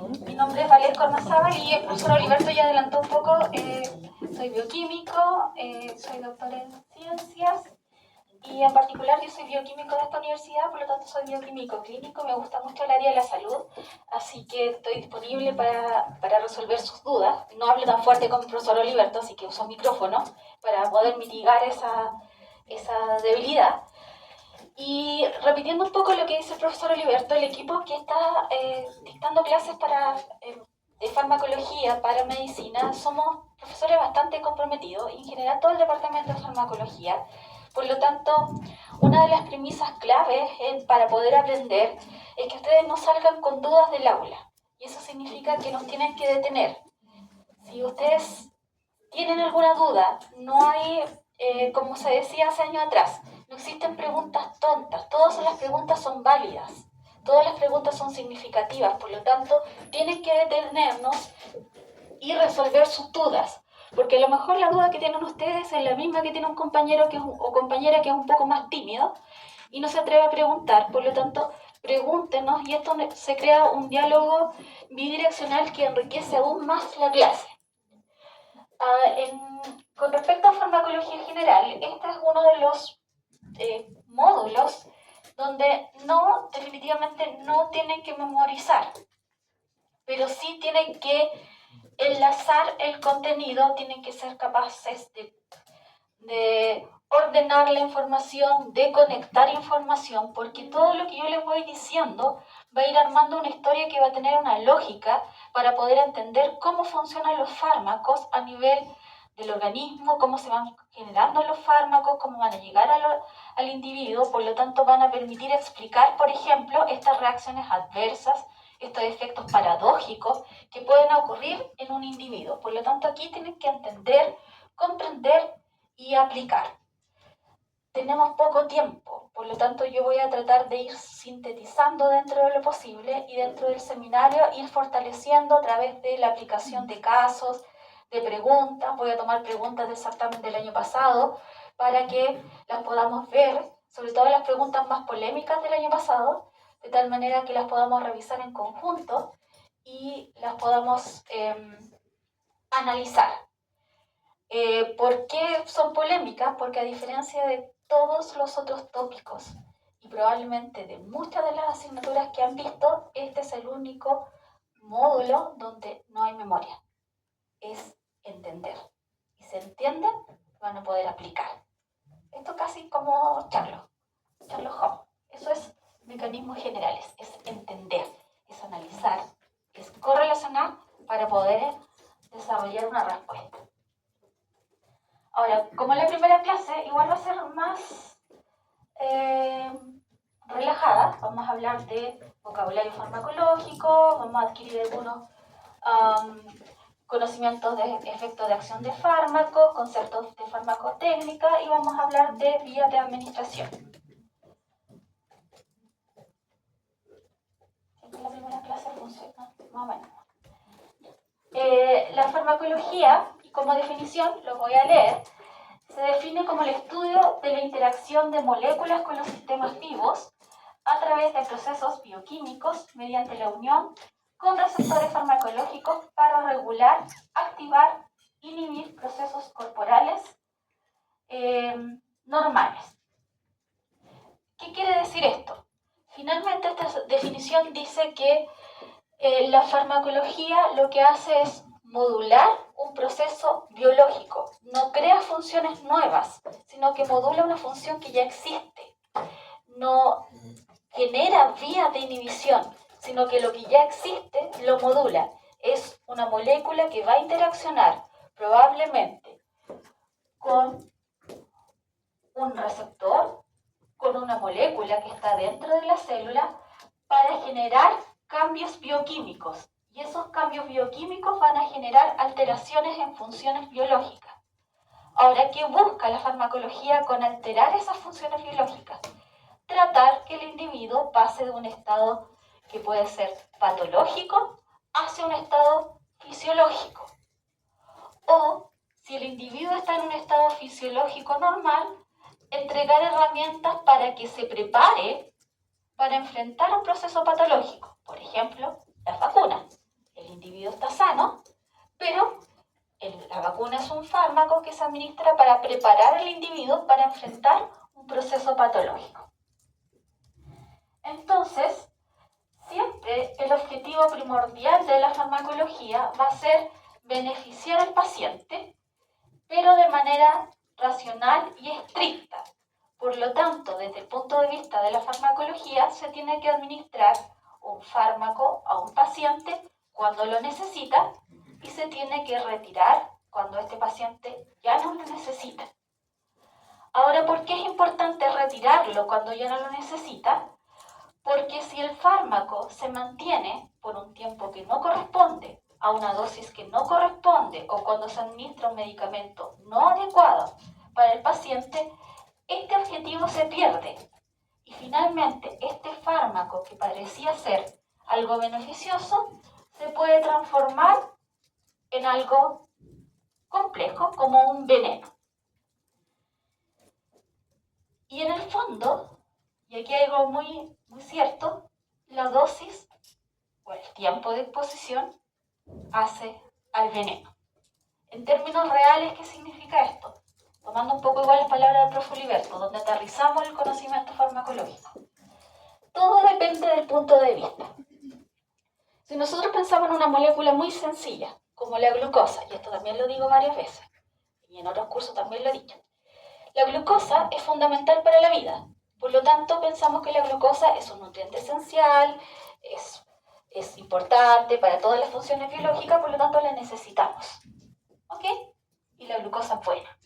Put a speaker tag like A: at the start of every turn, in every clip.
A: Mi nombre es Valeria Cormazábal y el profesor Oliverto ya adelantó un poco. Soy bioquímico, soy doctor en ciencias y en particular yo soy bioquímico de esta universidad, por lo tanto soy bioquímico clínico. Me gusta mucho el área de la salud, así que estoy disponible para resolver sus dudas. No hablo tan fuerte como el profesor Oliverto, así que uso micrófono para poder mitigar esa debilidad. Y repitiendo un poco lo que dice el profesor Oliverto, el equipo que está dictando clases de farmacología para medicina, somos profesores bastante comprometidos, y en general todo el departamento de farmacología. Por lo tanto, una de las premisas claves para poder aprender es que ustedes no salgan con dudas del aula. Y eso significa que nos tienen que detener. Si ustedes tienen alguna duda, no hay, como se decía hace años atrás, no existen preguntas tontas, todas las preguntas son válidas, todas las preguntas son significativas, por lo tanto, tienen que detenernos y resolver sus dudas, porque a lo mejor la duda que tienen ustedes es la misma que tiene un compañero o compañera que es un poco más tímido y no se atreve a preguntar, por lo tanto, pregúntenos y esto se crea un diálogo bidireccional que enriquece aún más la clase. Con respecto a farmacología general, este es uno de los módulos donde definitivamente no tienen que memorizar, pero sí tienen que enlazar el contenido, tienen que ser capaces de ordenar la información, de conectar información, porque todo lo que yo les voy diciendo va a ir armando una historia que va a tener una lógica para poder entender cómo funcionan los fármacos a nivel del organismo, cómo se van generando los fármacos, cómo van a llegar al individuo. Por lo tanto, van a permitir explicar, por ejemplo, estas reacciones adversas, estos efectos paradójicos que pueden ocurrir en un individuo. Por lo tanto, aquí tienen que entender, comprender y aplicar. Tenemos poco tiempo, por lo tanto yo voy a tratar de ir sintetizando dentro de lo posible y dentro del seminario ir fortaleciendo a través de la aplicación de casos, de preguntas. Voy a tomar preguntas del certamen del año pasado para que las podamos ver, sobre todo las preguntas más polémicas del año pasado, de tal manera que las podamos revisar en conjunto y las podamos analizar. ¿Por qué son polémicas? Porque a diferencia de todos los otros tópicos y probablemente de muchas de las asignaturas que han visto, este es el único módulo donde no hay memoria. Es entender. Y si entienden, van a poder aplicar. Esto casi como Sherlock Holmes. Eso es mecanismos generales. Es entender, es analizar, es correlacionar para poder desarrollar una respuesta. Ahora, como en la primera clase, igual va a ser más relajada. Vamos a hablar de vocabulario farmacológico, vamos a adquirir algunos conocimientos de efectos de acción de fármacos, conceptos de farmacotécnica y vamos a hablar de vías de administración. Siempre la primera clase funciona, más o menos. La farmacología, como definición, lo voy a leer, se define como el estudio de la interacción de moléculas con los sistemas vivos a través de procesos bioquímicos mediante la unión con receptores farmacológicos para regular, activar, inhibir procesos corporales normales. ¿Qué quiere decir esto? Finalmente, esta definición dice que la farmacología lo que hace es modular un proceso biológico. No crea funciones nuevas, sino que modula una función que ya existe. No genera vías de inhibición, sino que lo que ya existe lo modula. Es una molécula que va a interaccionar probablemente con un receptor, con una molécula que está dentro de la célula para generar cambios bioquímicos. Y esos cambios bioquímicos van a generar alteraciones en funciones biológicas. Ahora, ¿qué busca la farmacología con alterar esas funciones biológicas? Tratar que el individuo pase de un estado que puede ser patológico hacia un estado fisiológico. O, si el individuo está en un estado fisiológico normal, entregar herramientas para que se prepare para enfrentar un proceso patológico, por ejemplo, las vacunas. es un fármaco que se administra para preparar al individuo para enfrentar un proceso patológico. Entonces, siempre el objetivo primordial de la farmacología va a ser beneficiar al paciente, pero de manera racional y estricta. Por lo tanto, desde el punto de vista de la farmacología, se tiene que administrar un fármaco a un paciente cuando lo necesita y se tiene que retirar cuando este paciente ya no lo necesita. Ahora, ¿por qué es importante retirarlo cuando ya no lo necesita? Porque si el fármaco se mantiene por un tiempo que no corresponde, a una dosis que no corresponde, o cuando se administra un medicamento no adecuado para el paciente, este objetivo se pierde. Y finalmente, este fármaco que parecía ser algo beneficioso, se puede transformar en algo complejo, como un veneno. Y en el fondo, y aquí hay algo muy cierto, la dosis o el tiempo de exposición hace al veneno. En términos reales, ¿qué significa esto? Tomando un poco igual las palabras del profe Oliverto, donde aterrizamos el conocimiento farmacológico. Todo depende del punto de vista. Si nosotros pensamos en una molécula muy sencilla, como la glucosa, y esto también lo digo varias veces, y en otros cursos también lo he dicho, la glucosa es fundamental para la vida. Por lo tanto, pensamos que la glucosa es un nutriente esencial, es importante para todas las funciones biológicas, por lo tanto la necesitamos. ¿Ok? Y la glucosa es buena.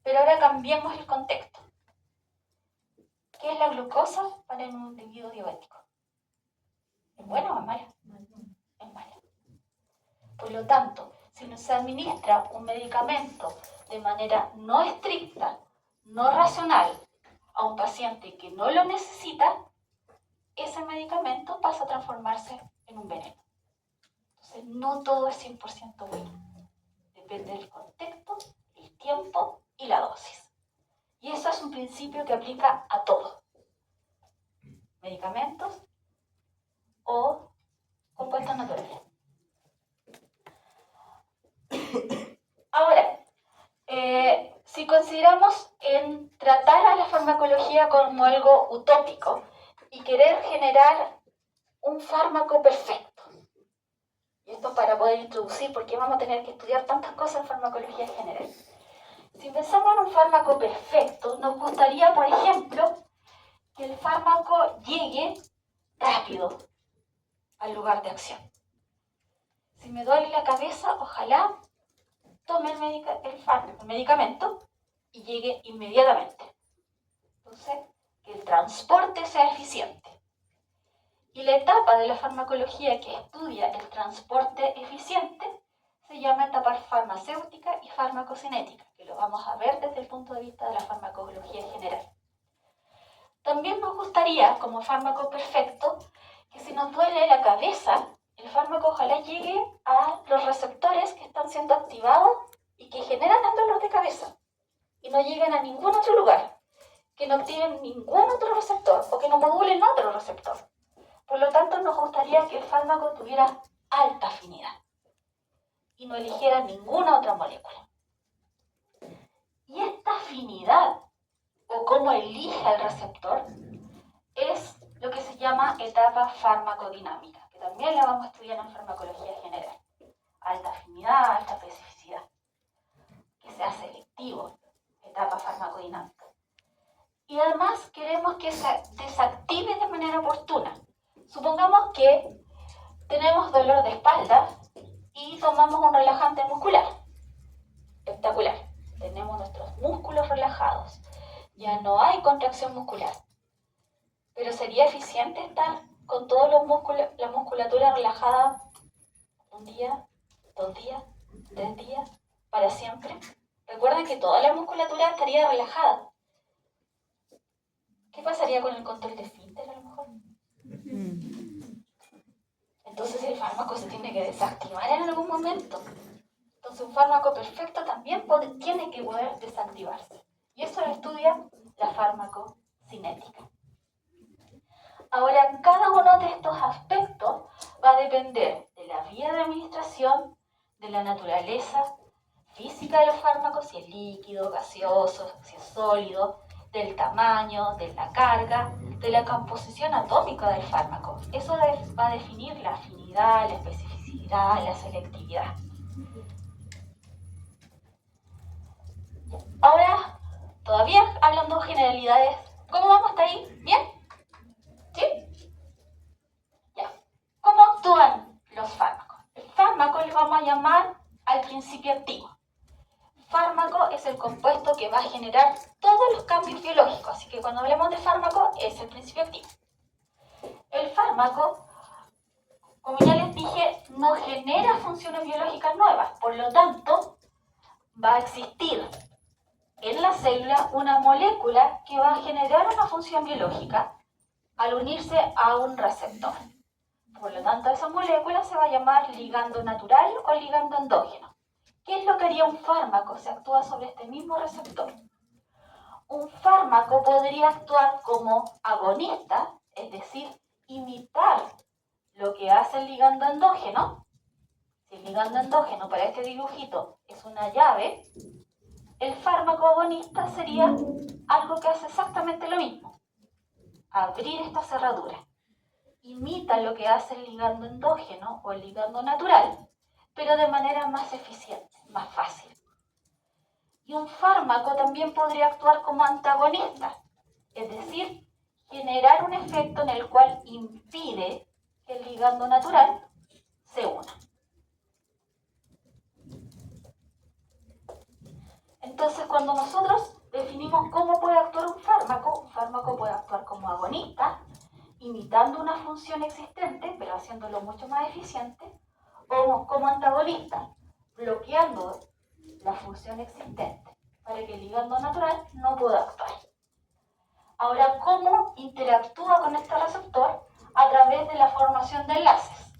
A: Pero ahora cambiemos el contexto. ¿Qué es la glucosa para un individuo diabético? ¿Es buena o es mala? Es mala. Por lo tanto, si no se administra un medicamento de manera no estricta, no racional, a un paciente que no lo necesita, ese medicamento pasa a transformarse en un veneno. Entonces, no todo es 100% bueno. Depende del contexto, el tiempo y la dosis. Y eso es un principio que aplica a todo. Medicamentos o compuestos naturales. Ahora, si consideramos en tratar a la farmacología como algo utópico y querer generar un fármaco perfecto, y esto para poder introducir, porque vamos a tener que estudiar tantas cosas en farmacología en general. Si pensamos en un fármaco perfecto, nos gustaría, por ejemplo, que el fármaco llegue rápido al lugar de acción. Si me duele la cabeza, ojalá tome el medicamento y llegue inmediatamente. Entonces, que el transporte sea eficiente. Y la etapa de la farmacología que estudia el transporte eficiente se llama etapa farmacéutica y farmacocinética, que lo vamos a ver desde el punto de vista de la farmacología general. También nos gustaría, como fármaco perfecto, que si nos duele la cabeza, el fármaco ojalá llegue a los receptores que están siendo activados y que generan el dolor de cabeza y no lleguen a ningún otro lugar, que no activen ningún otro receptor o que no modulen otro receptor. Por lo tanto, nos gustaría que el fármaco tuviera alta afinidad y no eligiera ninguna otra molécula. Y esta afinidad, o cómo elige el receptor, es lo que se llama etapa farmacodinámica, que también la vamos a estudiar en farmacología general. Alta afinidad, alta especificidad, que sea selectivo, etapa farmacodinámica. Y además queremos que se desactive de manera oportuna. Supongamos que tenemos dolor de espalda y tomamos un relajante muscular. Espectacular. Tenemos nuestros músculos relajados. Ya no hay contracción muscular. Pero ¿sería eficiente estar con todos los músculos, la musculatura relajada un día, 2 días, 3 días, para siempre? Recuerden que toda la musculatura estaría relajada. ¿Qué pasaría con el control de esfínter a lo mejor? Entonces el fármaco se tiene que desactivar en algún momento. Entonces un fármaco perfecto también tiene que poder desactivarse. Y eso lo estudia la farmacocinética. Ahora, cada uno de estos aspectos va a depender de la vía de administración, de la naturaleza física de los fármacos, si es líquido, gaseoso, si es sólido, del tamaño, de la carga, de la composición atómica del fármaco. Eso va a definir la afinidad, la especificidad, la selectividad. Ahora, todavía hablando de generalidades, ¿cómo vamos hasta ahí? ¿Bien? ¿Sí? Ya. ¿Cómo actúan los fármacos? El fármaco le vamos a llamar al principio activo. Fármaco es el compuesto que va a generar todos los cambios biológicos, así que cuando hablemos de fármaco es el principio activo. El fármaco, como ya les dije, no genera funciones biológicas nuevas, por lo tanto va a existir en la célula una molécula que va a generar una función biológica al unirse a un receptor. Por lo tanto, esa molécula se va a llamar ligando natural o ligando endógeno. ¿Qué es lo que haría un fármaco si actúa sobre este mismo receptor? Un fármaco podría actuar como agonista, es decir, imitar lo que hace el ligando endógeno. Si el ligando endógeno para este dibujito es una llave, el fármaco agonista sería algo que hace exactamente lo mismo. Abrir esta cerradura. Imita lo que hace el ligando endógeno o el ligando natural, pero de manera más eficiente, más fácil. Y un fármaco también podría actuar como antagonista, es decir, generar un efecto en el cual impide que el ligando natural se una. Entonces, cuando nosotros definimos cómo puede actuar un fármaco puede actuar como agonista, imitando una función existente, pero haciéndolo mucho más eficiente, o como antagonista, bloqueando la función existente, para que el ligando natural no pueda actuar. Ahora, ¿cómo interactúa con este receptor? A través de la formación de enlaces.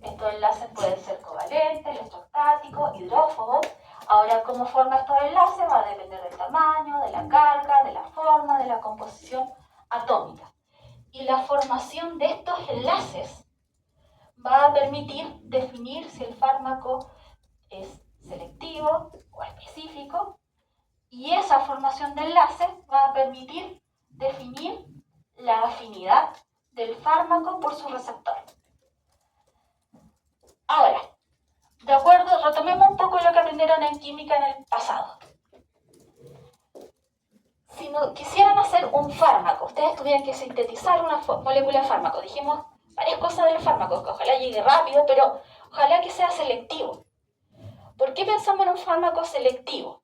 A: Estos enlaces pueden ser covalentes, electrostáticos, hidrófobos. Ahora, ¿cómo forma estos enlaces? Va a depender del tamaño, de la carga, de la forma, de la composición atómica. Y la formación de estos enlaces va a permitir definir si el fármaco es selectivo o específico, y esa formación de enlaces va a permitir definir la afinidad del fármaco por su receptor. Ahora, de acuerdo, retomemos un poco lo que aprendieron en química en el pasado. Si no quisieran hacer un fármaco, ustedes tuvieran que sintetizar una molécula de fármaco. Dijimos varias cosas del fármaco, que ojalá llegue rápido, pero ojalá que sea selectivo. ¿Por qué pensamos en un fármaco selectivo?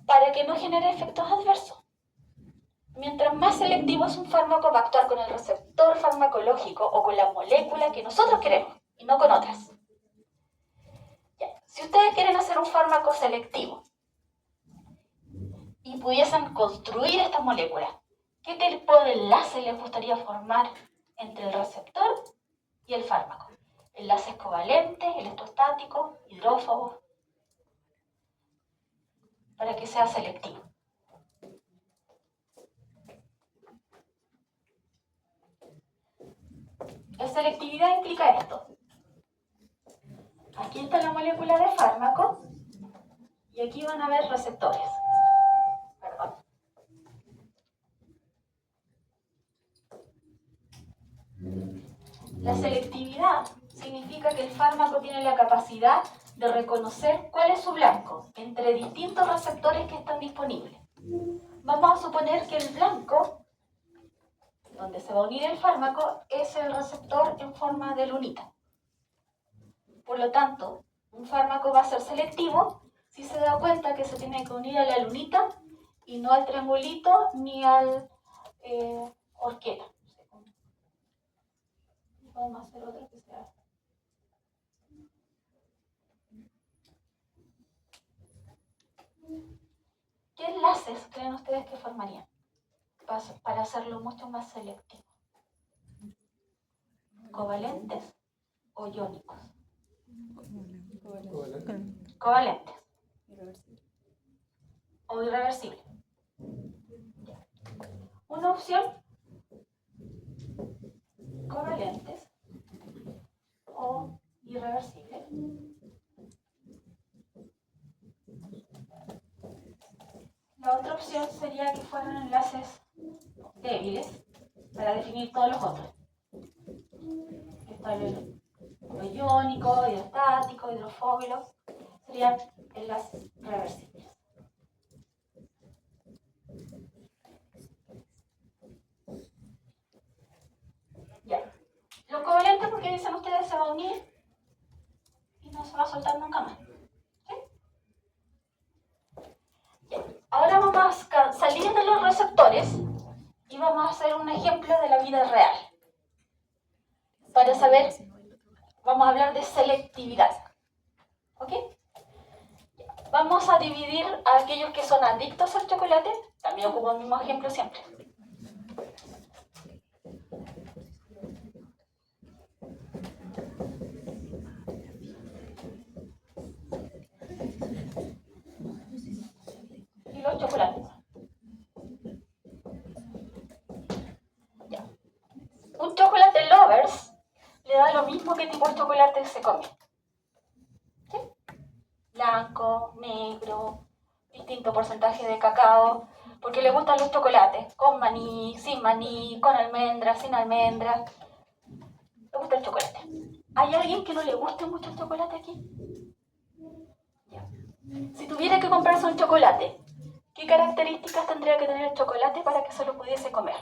A: Para que no genere efectos adversos. Mientras más selectivo es un fármaco, va a actuar con el receptor farmacológico o con la molécula que nosotros queremos y no con otras. Ya. Si ustedes quieren hacer un fármaco selectivo y pudiesen construir estas moléculas, ¿qué tipo de enlace les gustaría formar entre el receptor y el fármaco? Enlaces covalentes, electrostáticos, hidrófobos, para que sea selectivo. La selectividad implica esto. Aquí está la molécula de fármaco y aquí van a ver receptores. Perdón. La selectividad significa que el fármaco tiene la capacidad de reconocer cuál es su blanco entre distintos receptores que están disponibles. Vamos a suponer que el blanco, donde se va a unir el fármaco, es el receptor en forma de lunita. Por lo tanto, un fármaco va a ser selectivo si se da cuenta que se tiene que unir a la lunita y no al triangulito ni al horqueta. Vamos a hacer otro que sea. ¿Qué enlaces creen ustedes que formarían para hacerlo mucho más selectivo? ¿Covalentes o iónicos? Covalentes. O irreversibles. Una opción, covalentes o irreversibles. La otra opción sería que fueran enlaces débiles para definir todos los otros. Está el iónico, hidrostático, hidrofóbilo, serían enlaces reversibles. Ya. Lo covalente, porque dicen ustedes, se va a unir y no se va a soltar nunca más. ¿Sí? Ya. Ahora vamos a salir de los receptores y vamos a hacer un ejemplo de la vida real. Para saber, vamos a hablar de selectividad. ¿Ok? Vamos a dividir a aquellos que son adictos al chocolate. También ocupo el mismo ejemplo siempre. Y los chocolates. Ya. Un chocolate lovers le da lo mismo que tipo de chocolate se come. ¿Sí? Blanco, negro, distinto porcentaje de cacao, porque le gustan los chocolates, con maní, sin maní, con almendras, sin almendras. Le gusta el chocolate. ¿Hay alguien que no le guste mucho el chocolate aquí? Ya. Si tuviera que comprarse un chocolate, ¿qué características tendría que tener el chocolate para que se lo pudiese comer?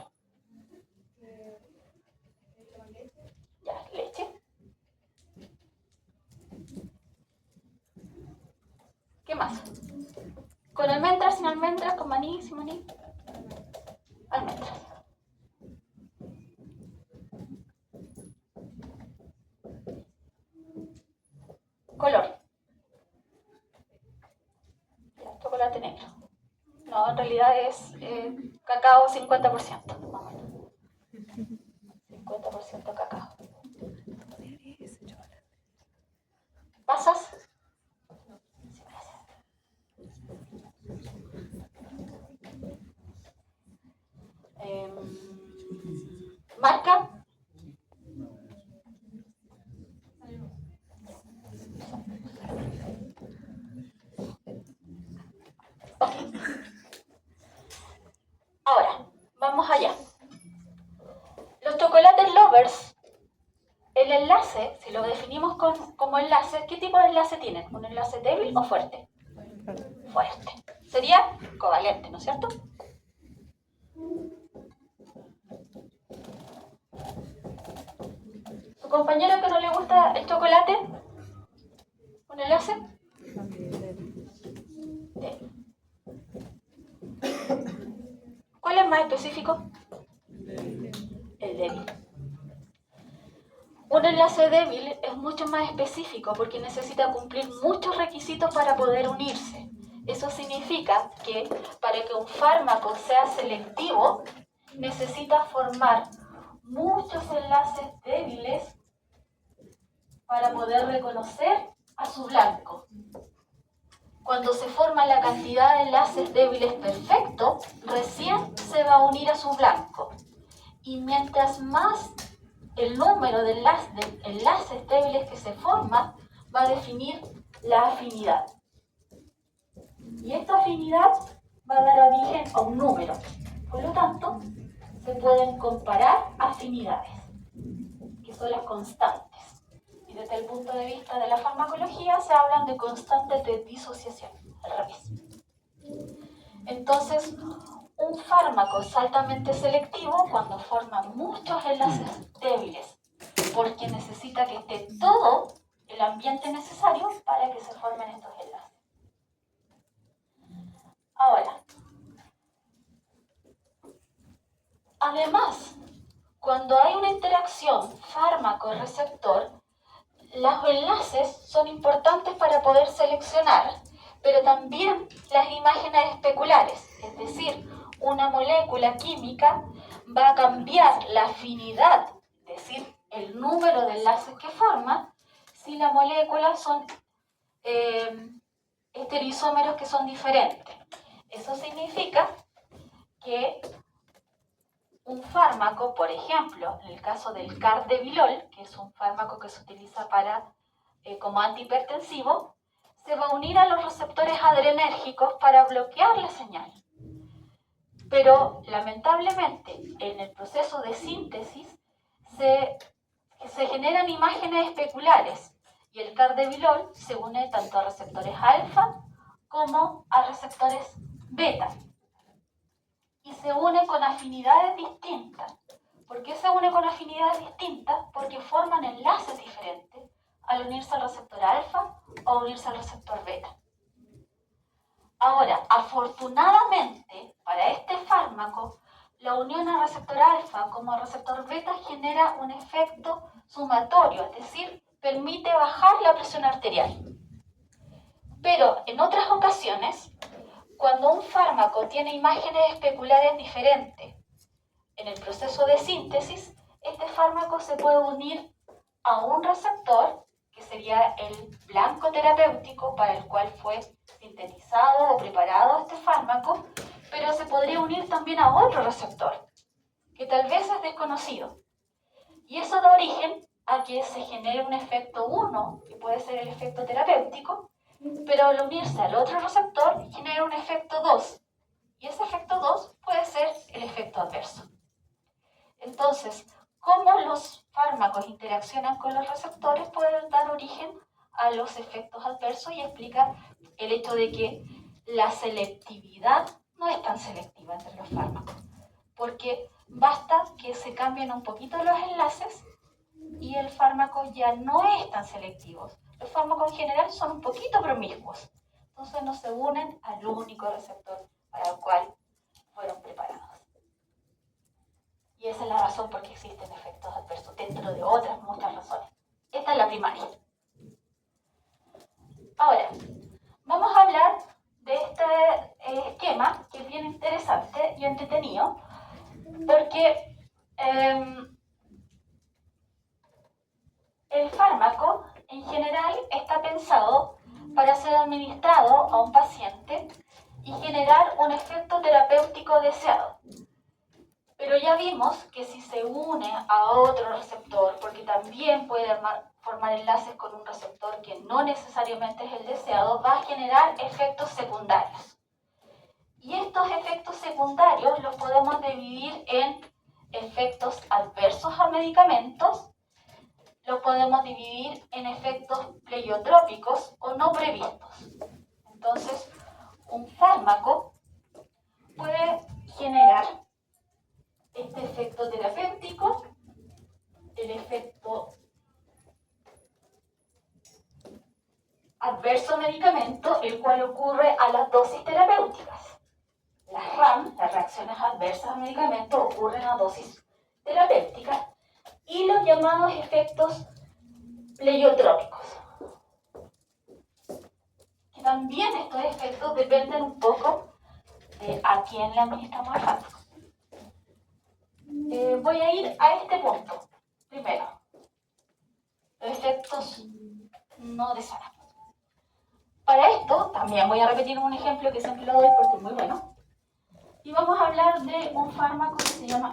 A: Ya, leche. ¿Qué más? ¿Con almendras, sin almendras, con maní, sin maní? Almendras. Color. Ya, chocolate negro. No, en realidad es cacao 50%, más o menos. 50% cacao. ¿Pasas? Sí, gracias. ¿Marca? Ok. Ahora, vamos allá. Los chocolates lovers, el enlace, si lo definimos como enlace, ¿qué tipo de enlace tienen? ¿Un enlace débil o fuerte? Fuerte. Sería covalente, ¿no es cierto? ¿Su compañero que no le gusta el chocolate? ¿Un enlace? Débil. ¿Cuál es más específico? El débil. Un enlace débil es mucho más específico porque necesita cumplir muchos requisitos para poder unirse. Eso significa que para que un fármaco sea selectivo, necesita formar muchos enlaces débiles para poder reconocer a su blanco. Cuando se forma la cantidad de enlaces débiles perfectos, recién se va a unir a su blanco. Y mientras más el número de enlaces débiles que se forma, va a definir la afinidad. Y esta afinidad va a dar origen a un número. Por lo tanto, se pueden comparar afinidades, que son las constantes. Y desde el punto de vista de la farmacología se hablan de constantes de disociación, al revés. Entonces, un fármaco es altamente selectivo cuando forma muchos enlaces débiles, porque necesita que esté todo el ambiente necesario para que se formen estos enlaces. Ahora, además, cuando hay una interacción fármaco-receptor, los enlaces son importantes para poder seleccionar, pero también las imágenes especulares, es decir, una molécula química va a cambiar la afinidad, es decir, el número de enlaces que forma, si la molécula son estereoisómeros que son diferentes. Eso significa que un fármaco, por ejemplo, en el caso del cardevilol, que es un fármaco que se utiliza como antihipertensivo, se va a unir a los receptores adrenérgicos para bloquear la señal. Pero lamentablemente en el proceso de síntesis se generan imágenes especulares y el cardavilol se une tanto a receptores alfa como a receptores beta y se une con afinidades distintas. ¿Por qué se une con afinidades distintas? Porque forman enlaces diferentes al unirse al receptor alfa o unirse al receptor beta. Ahora, afortunadamente para este fármaco, la unión al receptor alfa como al receptor beta genera un efecto sumatorio, es decir, permite bajar la presión arterial. Pero en otras ocasiones, cuando un fármaco tiene imágenes especulares diferentes en el proceso de síntesis, este fármaco se puede unir a un receptor, que sería el blanco terapéutico para el cual fue sintetizado o preparado este fármaco, pero se podría unir también a otro receptor, que tal vez es desconocido. Y eso da origen a que se genere un efecto 1, que puede ser el efecto terapéutico, pero al unirse al otro receptor genera un efecto 2, y ese efecto 2 puede ser el efecto adverso. Entonces, cómo los fármacos interaccionan con los receptores puede dar origen a los efectos adversos y explica el hecho de que la selectividad no es tan selectiva entre los fármacos, porque basta que se cambien un poquito los enlaces y el fármaco ya no es tan selectivo. Los fármacos en general son un poquito promiscuos, entonces no se unen al único receptor para el cual fueron preparados. Y esa es la razón por qué existen efectos adversos, dentro de otras muchas razones. Esta es la primaria. Ahora, vamos a hablar de este esquema que es bien interesante y entretenido, porque el fármaco en general está pensado para ser administrado a un paciente y generar un efecto terapéutico deseado. Pero ya vimos que si se une a otro receptor, porque también puede formar enlaces con un receptor que no necesariamente es el deseado, va a generar efectos secundarios. Y estos efectos secundarios los podemos dividir en efectos adversos a medicamentos, los podemos dividir en efectos pleiotrópicos o no previstos. Entonces, un fármaco puede generar este efecto terapéutico, el efecto adverso medicamento, el cual ocurre a las dosis terapéuticas. Las RAM, las reacciones adversas al medicamento, ocurren a dosis terapéuticas y los llamados efectos pleiotrópicos. Que también estos efectos dependen un poco de a quién le administramos el fármaco. Voy a ir a este punto. Primero, los efectos no deseados. Para esto, también voy a repetir un ejemplo que siempre lo doy porque es muy bueno. Y vamos a hablar de un fármaco que se llama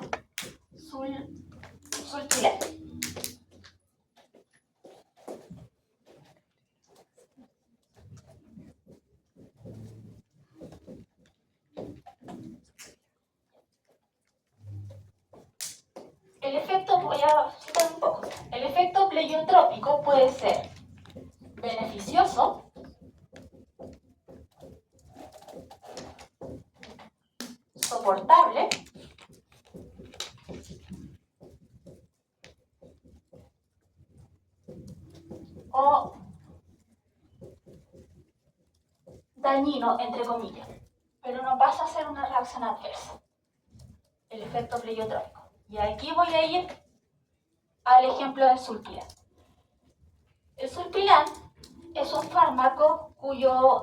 A: Sulpilan. El efecto, voy a citar un poco, el efecto pleiotrópico puede ser beneficioso, soportable, o dañino, entre comillas, pero no pasa a ser una reacción adversa, el efecto pleiotrópico. Y aquí voy a ir al ejemplo del Sulpilan. El Sulpilan es un fármaco cuyo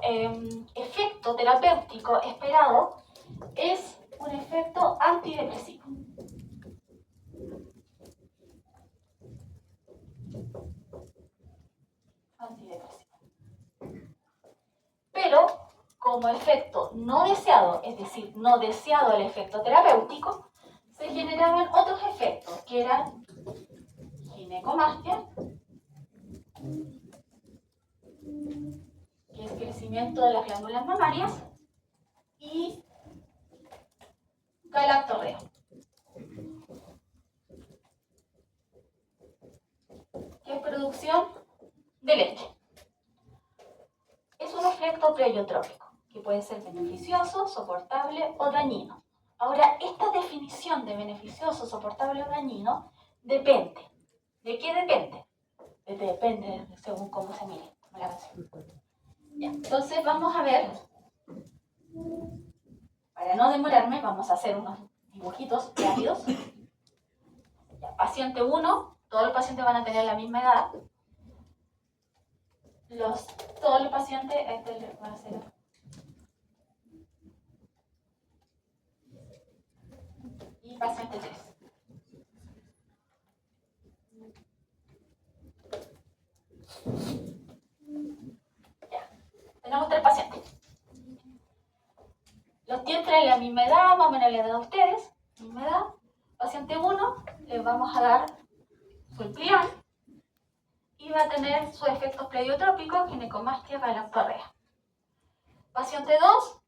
A: efecto terapéutico esperado es un efecto antidepresivo. Pero como efecto no deseado, es decir, no deseado el efecto terapéutico, se generaban otros efectos que eran ginecomastia, que es crecimiento de las glándulas mamarias, y producción de leche. Es un efecto pleiotrópico, que puede ser beneficioso, soportable o dañino. Ahora, esta definición de beneficioso, soportable o dañino depende. ¿De qué depende? Depende según cómo se mire la canción. Ya, entonces vamos a ver, para no demorarme, vamos a hacer unos dibujitos rápidos. Ya, paciente 1, todos los pacientes van a tener la misma edad. Todos los pacientes van a ser... Y paciente 3. Ya, tenemos 3 pacientes. Los tienen la misma edad, más o menos la edad de ustedes, misma edad. Paciente 1, les vamos a dar sulpiram y va a tener sus efectos pleiotrópicos, ginecomastia, galactorrea. Paciente 2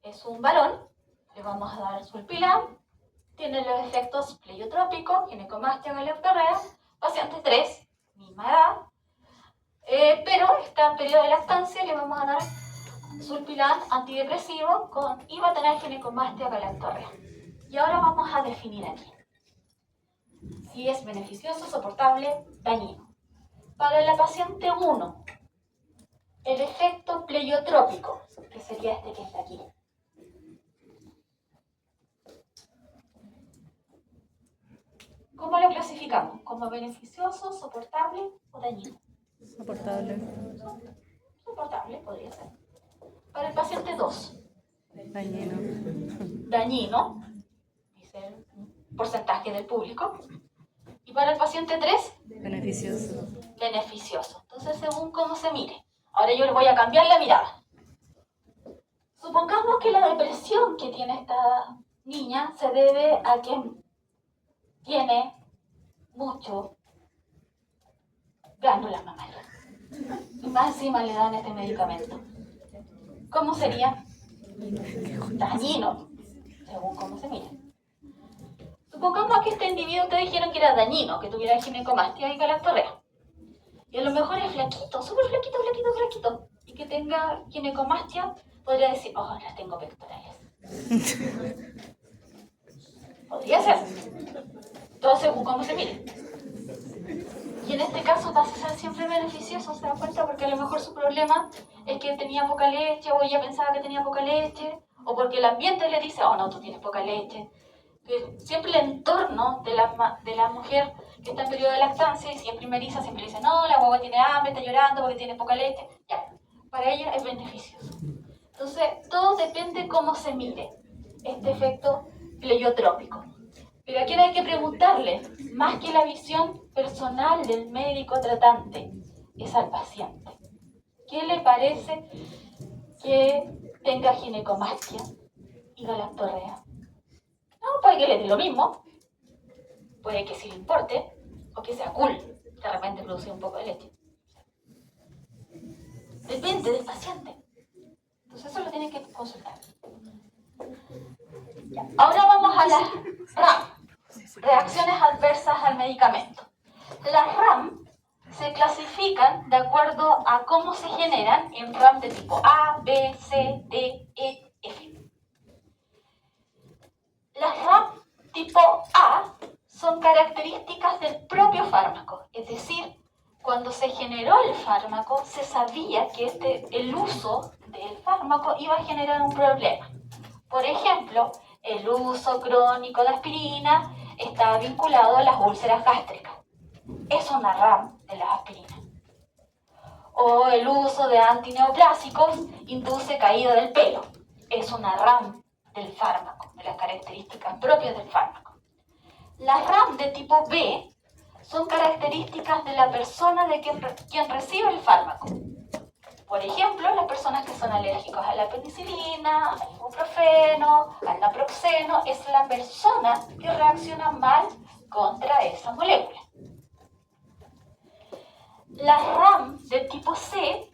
A: es un varón, le vamos a dar sulpiram, tiene los efectos pleiotrópicos, ginecomastia, galactorrea. Paciente 3, misma edad, pero está en periodo de lactancia, le vamos a dar sulpiram antidepresivo y va a tener ginecomastia, galactorrea. Y ahora vamos a definir aquí si es beneficioso, soportable, dañino. Para la paciente 1, el efecto pleiotrópico, que sería este que está aquí. ¿Cómo lo clasificamos? ¿Como beneficioso, soportable o dañino?
B: Soportable.
A: Soportable, podría ser. Para el paciente 2.
B: Dañino.
A: Dañino, dice el porcentaje del público. Y para el paciente 3.
B: Beneficioso.
A: Beneficioso. Entonces, según cómo se mire. Ahora yo le voy a cambiar la mirada. Supongamos que la depresión que tiene esta niña se debe a que tiene mucho glándulas mamarias. Y más encima le dan este medicamento. ¿Cómo sería? Dañino, según cómo se mire. Supongamos que este individuo te dijeron que era dañino, que tuviera ginecomastia y galactorrea. Y a lo mejor es flaquito, súper flaquito, flaquito, flaquito. Y que tenga ginecomastia, podría decir, oh, ahora tengo pectorales. Podría ser. Todo según cómo se mire. Y en este caso va a ser siempre beneficioso, ¿se da cuenta? Porque a lo mejor su problema es que tenía poca leche, o ella pensaba que tenía poca leche, o porque el ambiente le dice, oh no, tú tienes poca leche. Siempre el entorno de la mujer que está en periodo de lactancia y siempre primeriza, siempre dice, no, la guagua tiene hambre, está llorando porque tiene poca leche. Ya, para ella es beneficioso. Entonces, todo depende cómo se mire este efecto pleiotrópico. Pero aquí hay que preguntarle, más que la visión personal del médico tratante, es al paciente. ¿Qué le parece que tenga ginecomastia y galactorrea? No, puede que le dé lo mismo, puede que sí le importe, o que sea cool, de repente produce un poco de leche. Depende del paciente. Entonces eso lo tienen que consultar. Ya. Ahora vamos a las RAM, reacciones adversas al medicamento. Las RAM se clasifican de acuerdo a cómo se generan en RAM de tipo A, B, C, D, E, F. Las RAM tipo A son características del propio fármaco, es decir, cuando se generó el fármaco se sabía que el uso del fármaco iba a generar un problema. Por ejemplo, el uso crónico de aspirina está vinculado a las úlceras gástricas. Es una RAM de las aspirinas. O el uso de antineoplásicos induce caída del pelo. Es una RAM del fármaco, de las características propias del fármaco. Las RAM de tipo B son características de la persona de quien recibe el fármaco. Por ejemplo, las personas que son alérgicos a la penicilina, al ibuprofeno, al naproxeno, es la persona que reacciona mal contra esa molécula. Las RAM de tipo C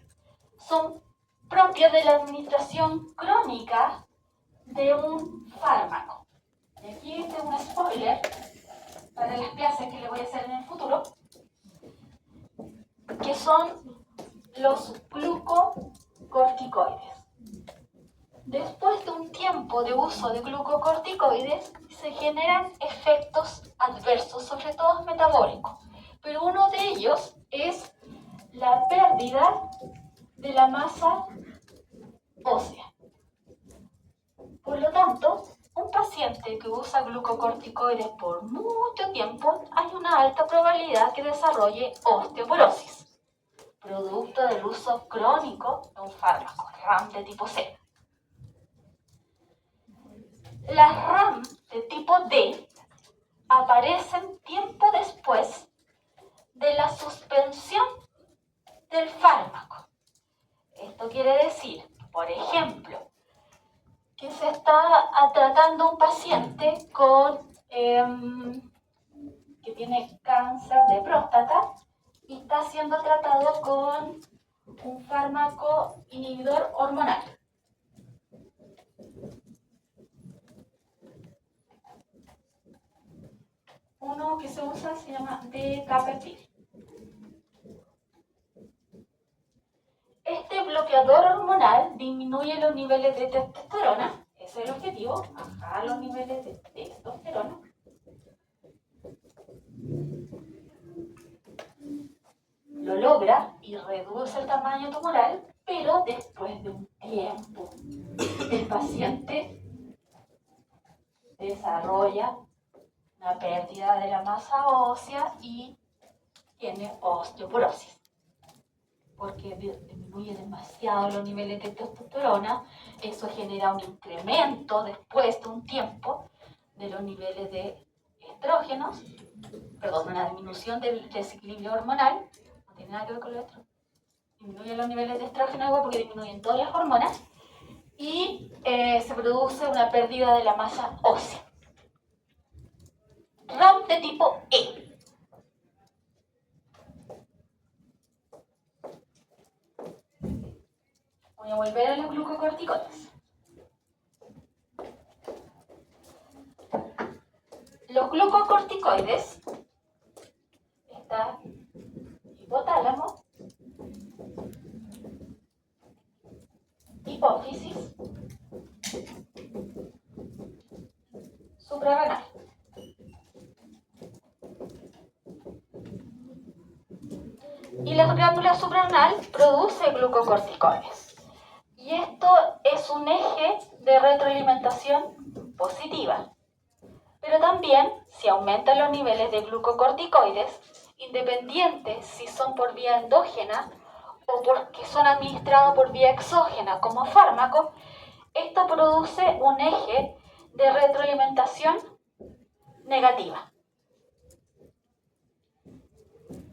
A: son propias de la administración crónica de un fármaco. Y aquí tengo un spoiler para las clases que le voy a hacer en el futuro. que son los glucocorticoides. Después de un tiempo de uso de glucocorticoides, se generan efectos adversos, sobre todo metabólicos. Pero uno de ellos es la pérdida de la masa ósea. Por lo tanto, un paciente que usa glucocorticoides por mucho tiempo, hay una alta probabilidad que desarrolle osteoporosis, producto del uso crónico de un fármaco, RAM de tipo C. Las RAM de tipo D aparecen tiempo después de la suspensión del fármaco. Esto quiere decir, por ejemplo, que se está tratando un paciente que tiene cáncer de próstata y está siendo tratado con un fármaco inhibidor hormonal. Uno que se usa se llama decapeptyl. Este bloqueador hormonal disminuye los niveles de testosterona. Ese es el objetivo, bajar los niveles de testosterona. Lo logra y reduce el tamaño tumoral, pero después de un tiempo, el paciente desarrolla una pérdida de la masa ósea y tiene osteoporosis, porque disminuye demasiado los niveles de testosterona. Eso genera un incremento después de un tiempo de los niveles de estrógenos, una disminución del desequilibrio hormonal, no tiene nada que ver con lo otro. Disminuye los niveles de estrógeno igual porque disminuyen todas las hormonas y se produce una pérdida de la masa ósea. RAM de tipo E. Voy a volver a los glucocorticoides. Los glucocorticoides, está hipotálamo, hipófisis, suprarrenal. Y la glándula suprarrenal produce glucocorticoides. Y esto es un eje de retroalimentación positiva. Pero también, si aumentan los niveles de glucocorticoides, independientes si son por vía endógena o porque son administrados por vía exógena como fármaco, esto produce un eje de retroalimentación negativa.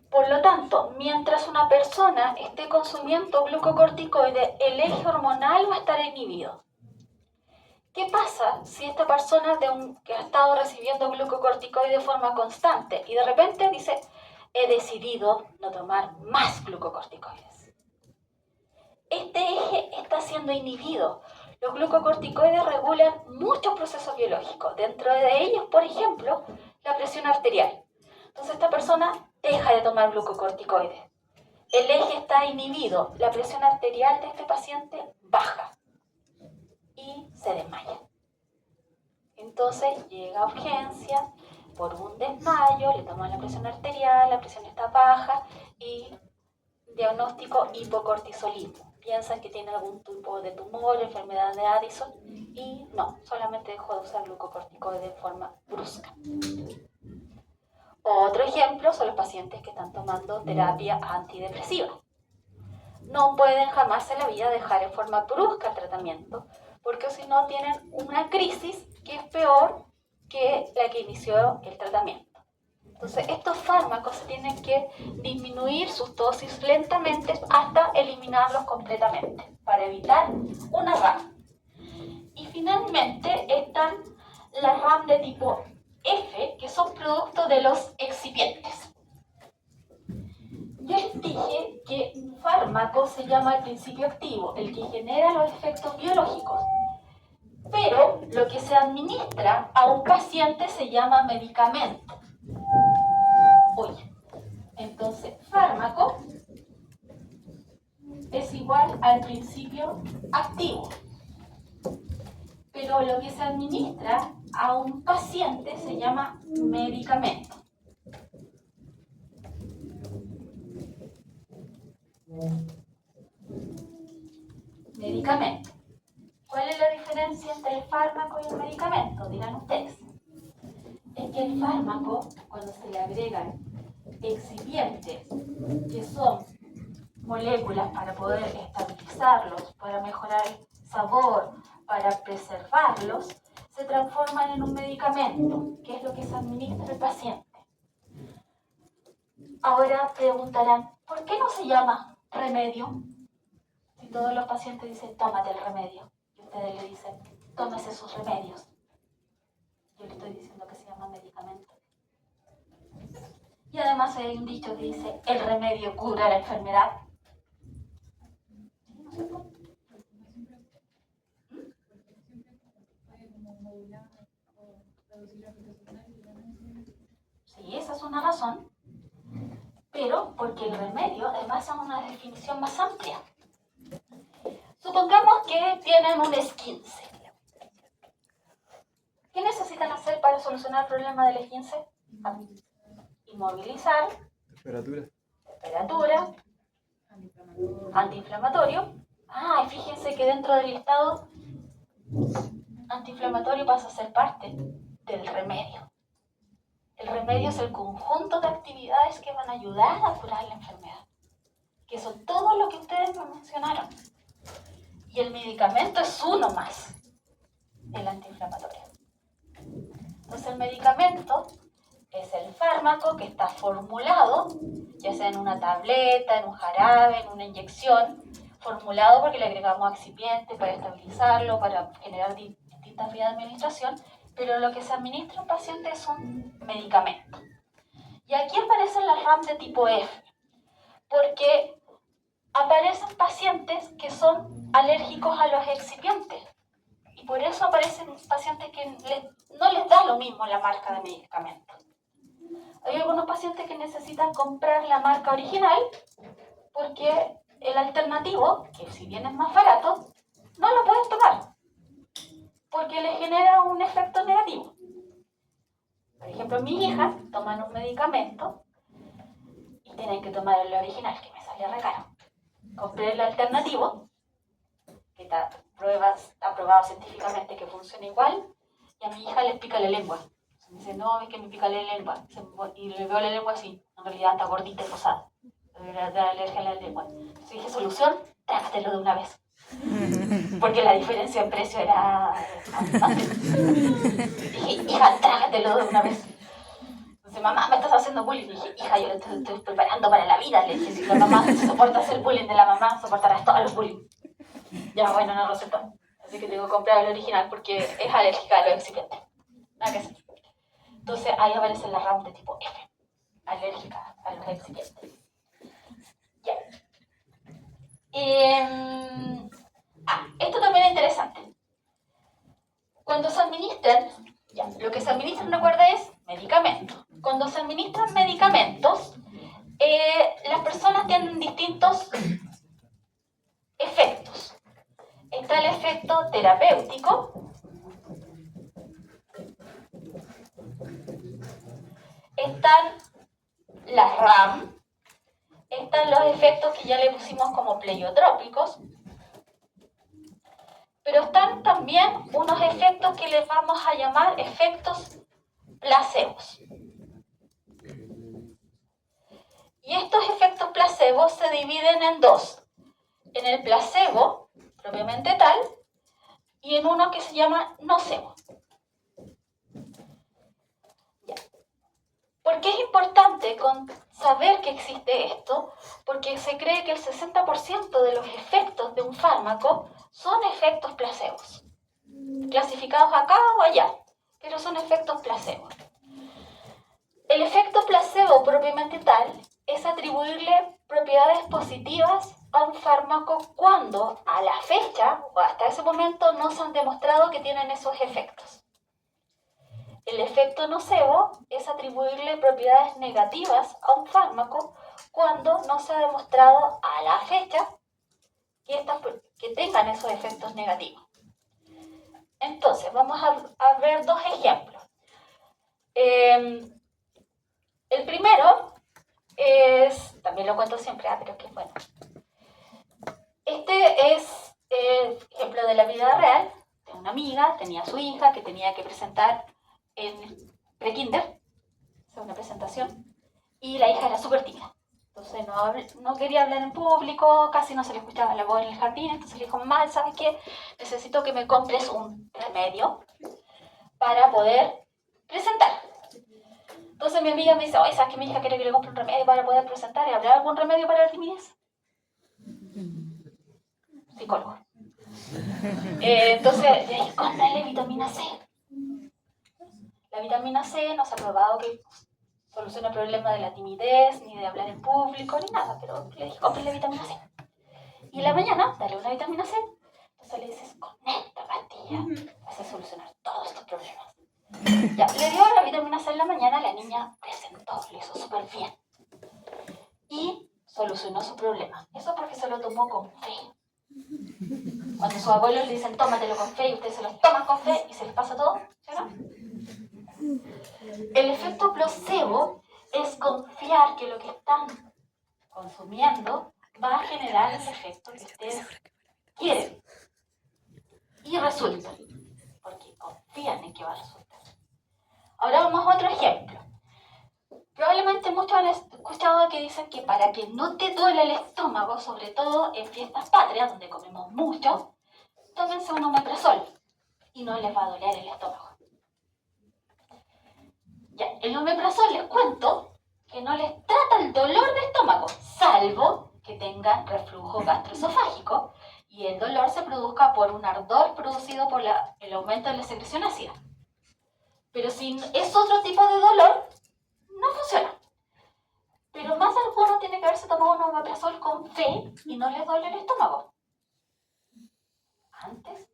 A: Por lo tanto, mientras una persona esté consumiendo glucocorticoides, el eje hormonal va a estar inhibido. ¿Qué pasa si esta persona que ha estado recibiendo glucocorticoides de forma constante y de repente dice, he decidido no tomar más glucocorticoides? Este eje está siendo inhibido. Los glucocorticoides regulan muchos procesos biológicos. Dentro de ellos, por ejemplo, la presión arterial. Entonces esta persona deja de tomar glucocorticoides. El eje está inhibido. La presión arterial de este paciente baja y se desmaya. Entonces llega a urgencias por un desmayo, le toman la presión arterial, la presión está baja y diagnóstico hipocortisolismo. Piensan que tiene algún tipo de tumor, enfermedad de Addison y no, solamente dejó de usar glucocorticoides de forma brusca. Otro ejemplo son los pacientes que están tomando terapia antidepresiva. No pueden jamás en la vida dejar en forma brusca el tratamiento, porque si no tienen una crisis que es peor que la que inició el tratamiento. Entonces, estos fármacos se tienen que disminuir sus dosis lentamente hasta eliminarlos completamente, para evitar una RAM. Y finalmente están las RAM de tipo F, que son producto de los excipientes. Yo les dije que un fármaco se llama el principio activo, el que genera los efectos biológicos. Pero lo que se administra a un paciente se llama medicamento. Oye, entonces, fármaco
C: igual al principio activo. Pero lo que se administra a un paciente se llama medicamento. Medicamento. ¿Cuál es la diferencia entre el fármaco y el medicamento? Dirán ustedes. Es que el fármaco, cuando se le agregan excipientes, que son moléculas para poder estabilizarlos, para mejorar el sabor, para preservarlos, se transforman en un medicamento, que es lo que se administra al paciente. Ahora preguntarán, ¿por qué no se llama remedio? Si todos los pacientes dicen, tómate el remedio, y ustedes le dicen, tómese sus remedios. Yo le estoy diciendo que se llama medicamento. Y además hay un dicho que dice, el remedio cura la enfermedad. Sí, esa es una razón, pero porque el remedio además es una definición más amplia. Supongamos que tienen un esguince. ¿Qué necesitan hacer para solucionar el problema del esguince? Inmovilizar, temperatura, antiinflamatorio. Y fíjense que dentro del listado antiinflamatorio pasa a ser parte del remedio. El remedio es el conjunto de actividades que van a ayudar a curar la enfermedad, que son todo lo que ustedes me mencionaron. Y el medicamento es uno más, el antiinflamatorio. Entonces el medicamento es el fármaco que está formulado, ya sea en una tableta, en un jarabe, en una inyección, formulado porque le agregamos excipientes para estabilizarlo, para generar distintas vías de administración, pero lo que se administra a un paciente es un medicamento. Y aquí aparecen las RAM de tipo F, porque aparecen pacientes que son alérgicos a los excipientes, y por eso aparecen pacientes que no les da lo mismo la marca de medicamento. Hay algunos pacientes que necesitan comprar la marca original porque el alternativo, que si bien es más barato, no lo pueden tomar porque le genera un efecto negativo. Por ejemplo, mi hija toman un medicamento y tienen que tomar el original, que me sale re caro. Compré el alternativo, que está aprobado científicamente que funciona igual, y a mi hija les pica la lengua. Me dice, no, es que me pica la lengua. Y le veo la lengua así, en realidad está gordita y rosada. Le da alergia a la lengua. Entonces dije, solución, trágatelo de una vez. Porque la diferencia en precio era bastante. Dije, hija, trágatelo de una vez. Entonces, mamá, me estás haciendo bullying. Dije, hija, yo le estoy preparando para la vida. Le dije, si la mamá soporta hacer bullying de la mamá, soportarás todos los bullying. Ya, bueno, no recetó. Así que tengo que comprar el original porque es alérgica a los excipientes. Nada que hacer. Entonces ahí aparece la RAM de tipo F, alérgica a los excipientes. Ya. Esto también es interesante. Cuando se administran, lo que se administra, recuerda, es medicamentos. Cuando se administran medicamentos, las personas tienen distintos efectos. Está el efecto terapéutico, están las RAM, están los efectos que ya le pusimos como pleiotrópicos, pero están también unos efectos que les vamos a llamar efectos placebos. Y estos efectos placebos se dividen en dos, en el placebo propiamente tal y en uno que se llama nocebo. ¿Por qué es importante saber que existe esto? Porque se cree que el 60% de los efectos de un fármaco son efectos placebos, clasificados acá o allá, pero son efectos placebos. El efecto placebo propiamente tal es atribuirle propiedades positivas a un fármaco cuando a la fecha o hasta ese momento no se han demostrado que tienen esos efectos. El efecto nocebo es atribuirle propiedades negativas a un fármaco cuando no se ha demostrado a la fecha que tengan esos efectos negativos. Entonces, vamos a ver dos ejemplos. El primero es, también lo cuento siempre, pero que bueno. Este es el ejemplo de la vida real de una amiga, tenía a su hija que tenía que presentar en prekinder, hacer una presentación, y la hija era súper tímida. Entonces no quería hablar en público, casi no se le escuchaba la voz en el jardín, entonces le dijo, mamá, ¿sabes qué? Necesito que me compres un remedio para poder presentar. Entonces mi amiga me dice, oye, ¿sabes qué? Mi hija quiere que le compre un remedio para poder presentar. ¿Y habrá algún remedio para la timidez? Psicólogo. Entonces le dije, cómprale vitamina C. La vitamina C no se ha probado que soluciona el problema de la timidez, ni de hablar en público, ni nada, pero le dije, cómprale vitamina C. Y en la mañana, dale una vitamina C. Entonces le dices, con esta pastilla vas a solucionar todos tus problemas. Ya, le dio la vitamina C en la mañana, la niña presentó, lo hizo súper bien. Y solucionó su problema. Eso porque se lo tomó con fe. Cuando sus abuelos le dicen, tómatelo con fe, y ustedes se los toman con fe y se les pasa todo, ¿sí o no? El efecto placebo es confiar que lo que están consumiendo va a generar el efecto que ustedes quieren. Y resulta, porque confían en que va a resultar. Ahora vamos a otro ejemplo. Probablemente muchos han escuchado que dicen que para que no te duele el estómago, sobre todo en fiestas patrias, donde comemos mucho, tómense un omeprazol y no les va a doler el estómago. Ya, el omeprazol les cuento que no les trata el dolor de estómago, salvo que tengan reflujo gastroesofágico y el dolor se produzca por un ardor producido por el aumento de la secreción ácida. Pero si es otro tipo de dolor, no funciona. Pero más alguno tiene que haberse tomado un omeprazol con fe y no les duele el estómago. Antes,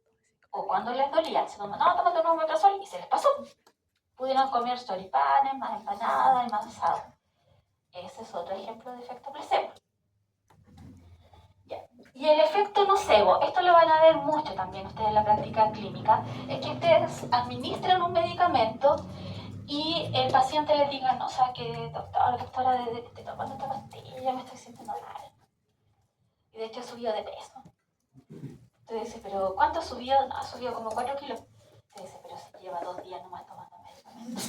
C: o cuando les dolía, se tomaban, no, tómate un omeprazol y se les pasó. Pudieron comer choripanes, más empanadas y más asado. Ese es otro ejemplo de efecto placebo. Ya. Y el efecto nocebo, esto lo van a ver mucho también ustedes en la práctica clínica, es que ustedes administran un medicamento y el paciente le diga, no, ¿sabes qué, doctora, desde que estoy tomando esta pastilla me estoy sintiendo mal. Y de hecho he subido de peso. Usted dice, ¿pero cuánto ha subido? No, ha subido como 4 kilos. Usted dice, pero si lleva 2 días nomás tomando medicamento.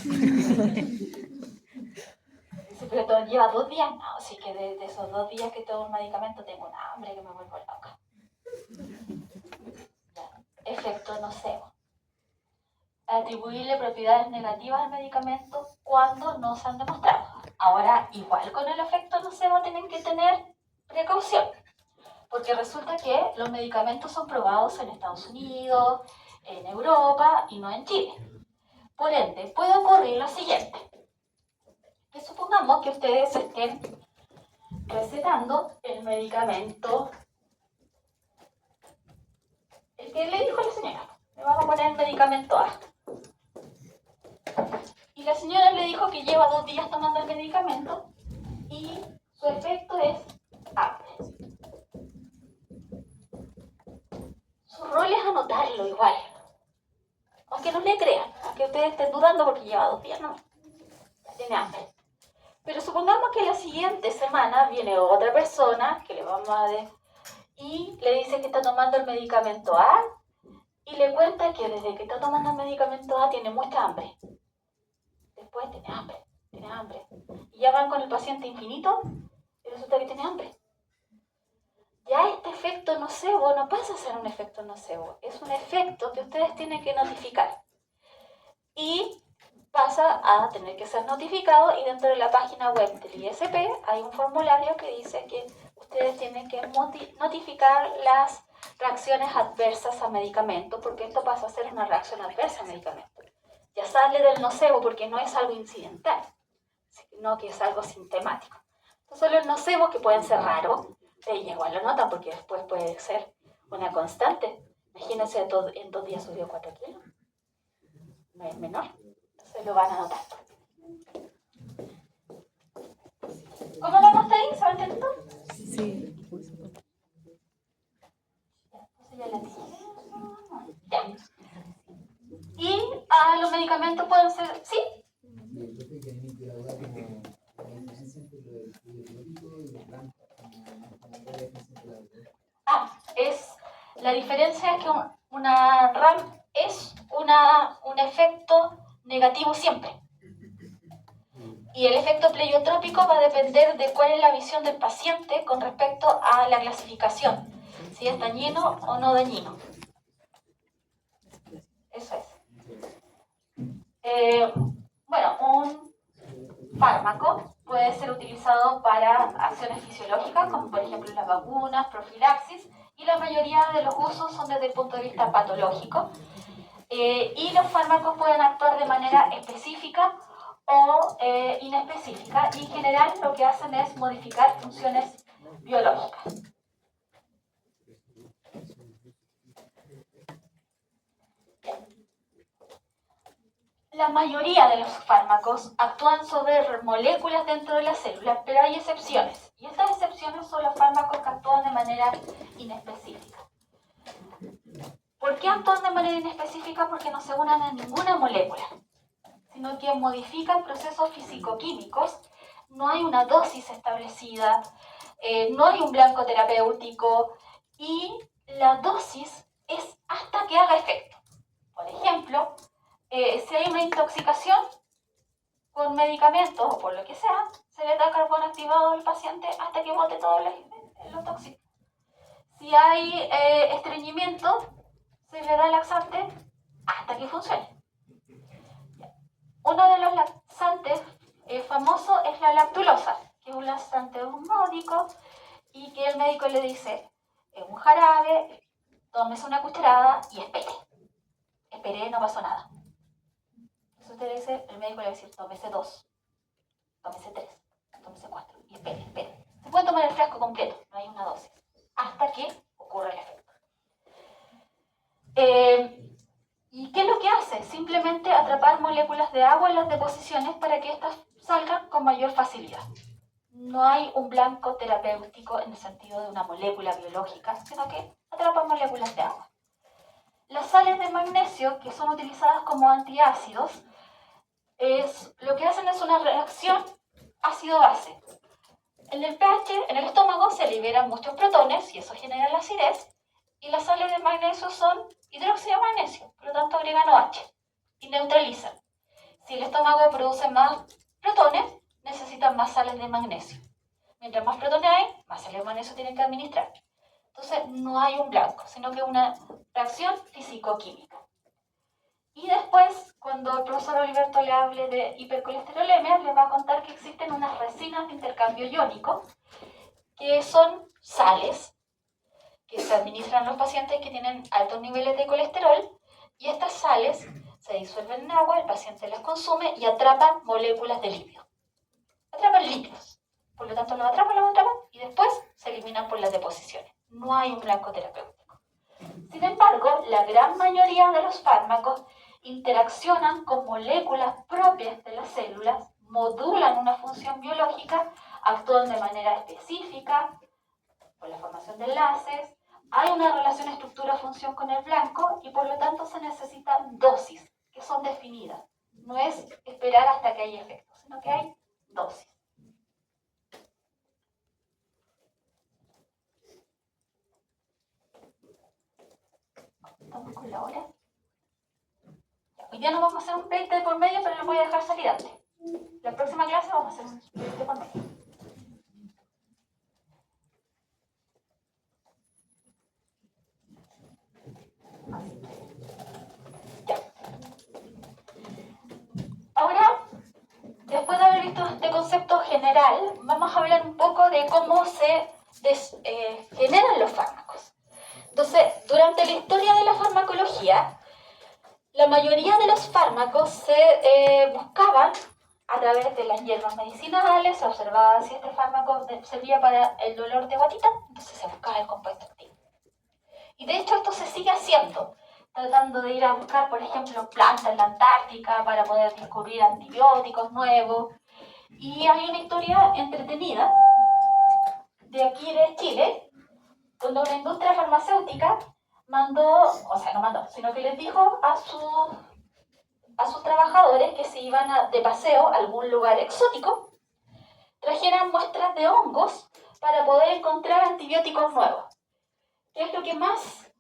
C: Dice, pero lleva 2 días. No, sí que de esos 2 días que tomo el medicamento tengo una hambre que me vuelvo loca. Ya. Efecto nocebo. Atribuirle propiedades negativas al medicamento cuando no se han demostrado. Ahora, igual con el efecto nocebo tienen que tener precaución, porque resulta que los medicamentos son probados en Estados Unidos, en Europa y no en Chile. Por ende, puede ocurrir lo siguiente. Que supongamos que ustedes estén recetando el medicamento, el que le dijo la señora. Le vamos a poner el medicamento A. Y la señora le dijo que lleva 2 días tomando el medicamento y su efecto es hambre. Su rol es anotarlo igual. Aunque no le crean, aunque ustedes estén dudando porque lleva 2 días, no. Tiene hambre. Pero supongamos que la siguiente semana viene otra persona que le vamos a decir y le dice que está tomando el medicamento A y le cuenta que desde que está tomando el medicamento A tiene mucha hambre. Después tiene hambre. Y ya van con el paciente infinito y resulta que tiene hambre. Ya este efecto nocebo no pasa a ser un efecto nocebo, es un efecto que ustedes tienen que notificar. Y pasa a tener que ser notificado y dentro de la página web del ISP hay un formulario que dice que ustedes tienen que notificar las reacciones adversas a medicamento porque esto pasa a ser una reacción adversa a medicamento. Ya sale del nocebo porque no es algo incidental, sino que es algo sintomático. Entonces los nocebos que pueden ser raros, igual lo notan porque después puede ser una constante. Imagínense, en 2 días subió 4 kilos. No es menor. Entonces lo van a notar. ¿Cómo vamos hasta ahí? ¿Se va entendiendo?
B: Sí.
C: medicamentos pueden ser, ¿sí? La diferencia es que una RAM es un efecto negativo siempre. Y el efecto pleiotrópico va a depender de cuál es la visión del paciente con respecto a la clasificación, si es dañino o no dañino. Eso es. Bueno, un fármaco puede ser utilizado para acciones fisiológicas, como por ejemplo las vacunas, profilaxis, y la mayoría de los usos son desde el punto de vista patológico. Y los fármacos pueden actuar de manera específica o inespecífica, y en general lo que hacen es modificar funciones biológicas. La mayoría de los fármacos actúan sobre moléculas dentro de la célula, pero hay excepciones. Y estas excepciones son los fármacos que actúan de manera inespecífica. ¿Por qué actúan de manera inespecífica? Porque no se unen a ninguna molécula, sino que modifican procesos físico-químicos. No hay una dosis establecida, no hay un blanco terapéutico, y la dosis es hasta que haga efecto. Por ejemplo, si hay una intoxicación con medicamentos o por lo que sea, se le da carbón activado al paciente hasta que bote todo lo tóxico. Si hay estreñimiento, se le da laxante hasta que funcione. Uno de los laxantes famosos es la lactulosa, que es un laxante osmódico y que el médico le dice, es un jarabe, tómese una cucharada y espere. Espere, no pasó nada. Entonces usted le dice, el médico le va a decir, tómese 2, tómese 3, tómese 4 y espere. Se puede tomar el frasco completo, no hay una dosis, hasta que ocurra el efecto. ¿Y qué es lo que hace? Simplemente atrapar moléculas de agua en las deposiciones para que éstas salgan con mayor facilidad. No hay un blanco terapéutico en el sentido de una molécula biológica, sino que atrapa moléculas de agua. Las sales de magnesio, que son utilizadas como antiácidos, lo que hacen es una reacción ácido-base. En el pH, en el estómago, se liberan muchos protones y eso genera la acidez, y las sales de magnesio son hidróxido de magnesio, por lo tanto agregan OH y neutralizan. Si el estómago produce más protones, necesitan más sales de magnesio. Mientras más protones hay, más sales de magnesio tienen que administrar. Entonces no hay un blanco, sino que una reacción físico-química. Y después, cuando el profesor Oliverto le hable de hipercolesterolemia, le va a contar que existen unas resinas de intercambio iónico, que son sales que se administran a los pacientes que tienen altos niveles de colesterol, y estas sales se disuelven en agua, el paciente las consume y atrapan moléculas de lípido. Atrapan lípidos. Por lo tanto, los atrapan y después se eliminan por las deposiciones. No hay un blanco terapéutico. Sin embargo, la gran mayoría de los fármacos interaccionan con moléculas propias de las células, modulan una función biológica, actúan de manera específica por la formación de enlaces, hay una relación estructura-función con el blanco y por lo tanto se necesitan dosis que son definidas. No es esperar hasta que haya efecto, sino que hay dosis. ¿Estamos con la hora? Hoy día no vamos a hacer un break de por medio, pero lo voy a dejar salir antes. La próxima clase vamos a hacer un break de por medio. Ya. Ahora, después de haber visto este concepto general, vamos a hablar un poco de cómo se generan los fármacos. Entonces, durante la historia de la farmacología, la mayoría de los fármacos se buscaban a través de las hierbas medicinales, se observaba si este fármaco servía para el dolor de guatita, entonces se buscaba el compuesto activo. Y de hecho esto se sigue haciendo, tratando de ir a buscar, por ejemplo, plantas en la Antártica para poder descubrir antibióticos nuevos. Y hay una historia entretenida de aquí de Chile, donde una industria farmacéutica sino que les dijo a sus a sus trabajadores que se iban de paseo a algún lugar exótico, trajeran muestras de hongos para poder encontrar antibióticos nuevos, que es lo que más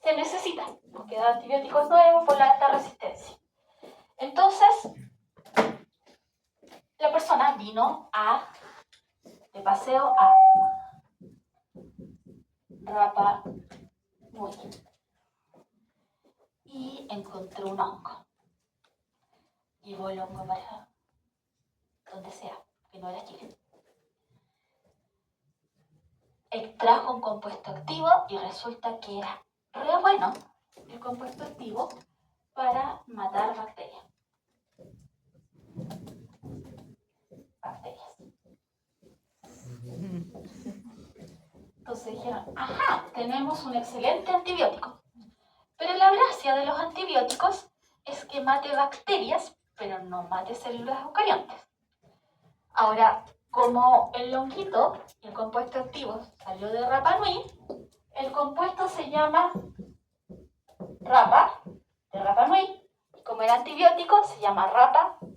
C: se necesita, búsqueda de antibióticos nuevos por la alta resistencia. Entonces, la persona vino de paseo a Rapa Nui y encontró un hongo. Llevó el hongo para donde sea, que no era Chile. Extrajo un compuesto activo y resulta que era re bueno el compuesto activo para matar bacterias. Entonces dijeron, ajá, tenemos un excelente antibiótico. Pero la gracia de los antibióticos es que mate bacterias, pero no mate células eucariontes. Ahora, como el honguito, el compuesto activo, salió de Rapa Nui, el compuesto se llama Rapa, de Rapa Nui, y como el antibiótico se llama rapamicina.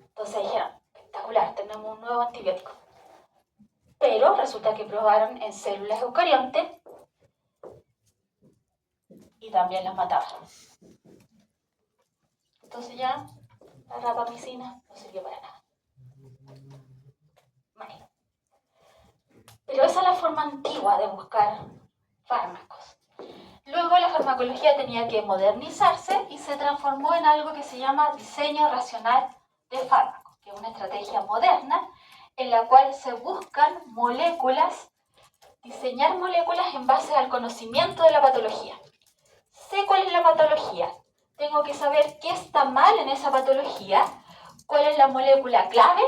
C: Entonces dijeron, espectacular, tenemos un nuevo antibiótico. Pero resulta que probaron en células eucariontes y también las mataban. Entonces ya la rapamicina no sirvió para nada. Bueno. Pero esa es la forma antigua de buscar fármacos. Luego la farmacología tenía que modernizarse y se transformó en algo que se llama diseño racional de fármacos, que es una estrategia moderna en la cual se buscan moléculas, diseñar moléculas en base al conocimiento de la patología. Sé cuál es la patología, tengo que saber qué está mal en esa patología, cuál es la molécula clave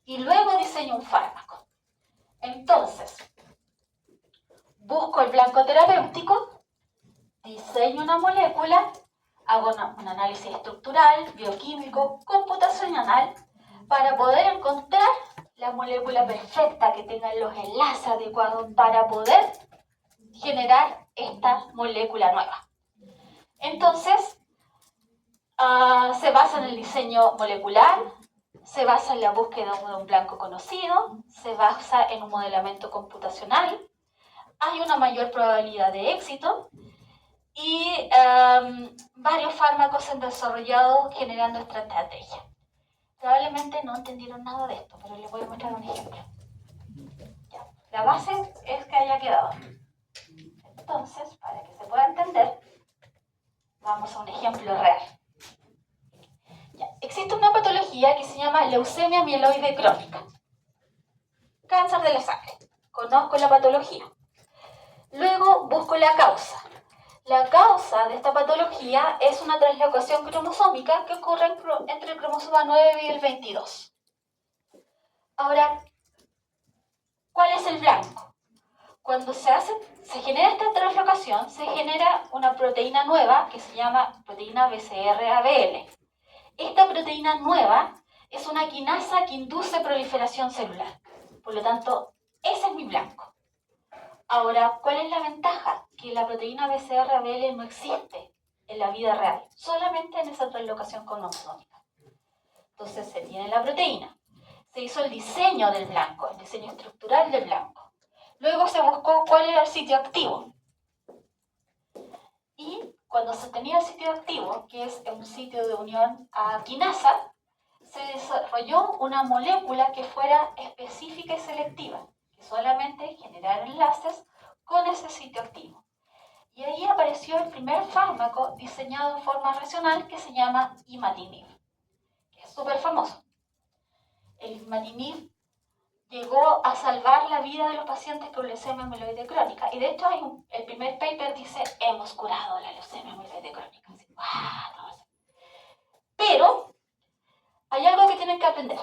C: y luego diseño un fármaco. Entonces, busco el blanco terapéutico, diseño una molécula, hago un análisis estructural, bioquímico, computacional, para poder encontrar la molécula perfecta que tenga los enlaces adecuados para poder generar esta molécula nueva. Entonces, se basa en el diseño molecular, se basa en la búsqueda de un blanco conocido, se basa en un modelamiento computacional, hay una mayor probabilidad de éxito y varios fármacos se han desarrollado generando esta estrategia. Probablemente no entendieron nada de esto, pero les voy a mostrar un ejemplo. Ya. La base es que haya quedado. Entonces, para que se pueda entender, vamos a un ejemplo real. Ya. Existe una patología que se llama leucemia mieloide crónica. Cáncer de la sangre. Conozco la patología. Luego busco la causa. La causa de esta patología es una translocación cromosómica que ocurre entre el cromosoma 9 y el 22. Ahora, ¿cuál es el blanco? Cuando se genera esta translocación, se genera una proteína nueva que se llama proteína BCR-ABL. Esta proteína nueva es una quinasa que induce proliferación celular. Por lo tanto, ese es mi blanco. Ahora, ¿cuál es la ventaja? Que la proteína BCR-ABL no existe en la vida real, solamente en esa translocación cromosómica. Entonces se tiene la proteína, se hizo el diseño del blanco, el diseño estructural del blanco. Luego se buscó cuál era el sitio activo. Y cuando se tenía el sitio activo, que es un sitio de unión a quinasa, se desarrolló una molécula que fuera específica y selectiva, que solamente generara enlaces con ese sitio activo. Y ahí apareció el primer fármaco diseñado en forma racional que se llama imatinib, que es súper famoso. El imatinib llegó a salvar la vida de los pacientes con leucemia mieloide crónica. Y de hecho el primer paper dice, hemos curado la leucemia mieloide crónica. Así, ¡wow! Pero hay algo que tienen que aprender.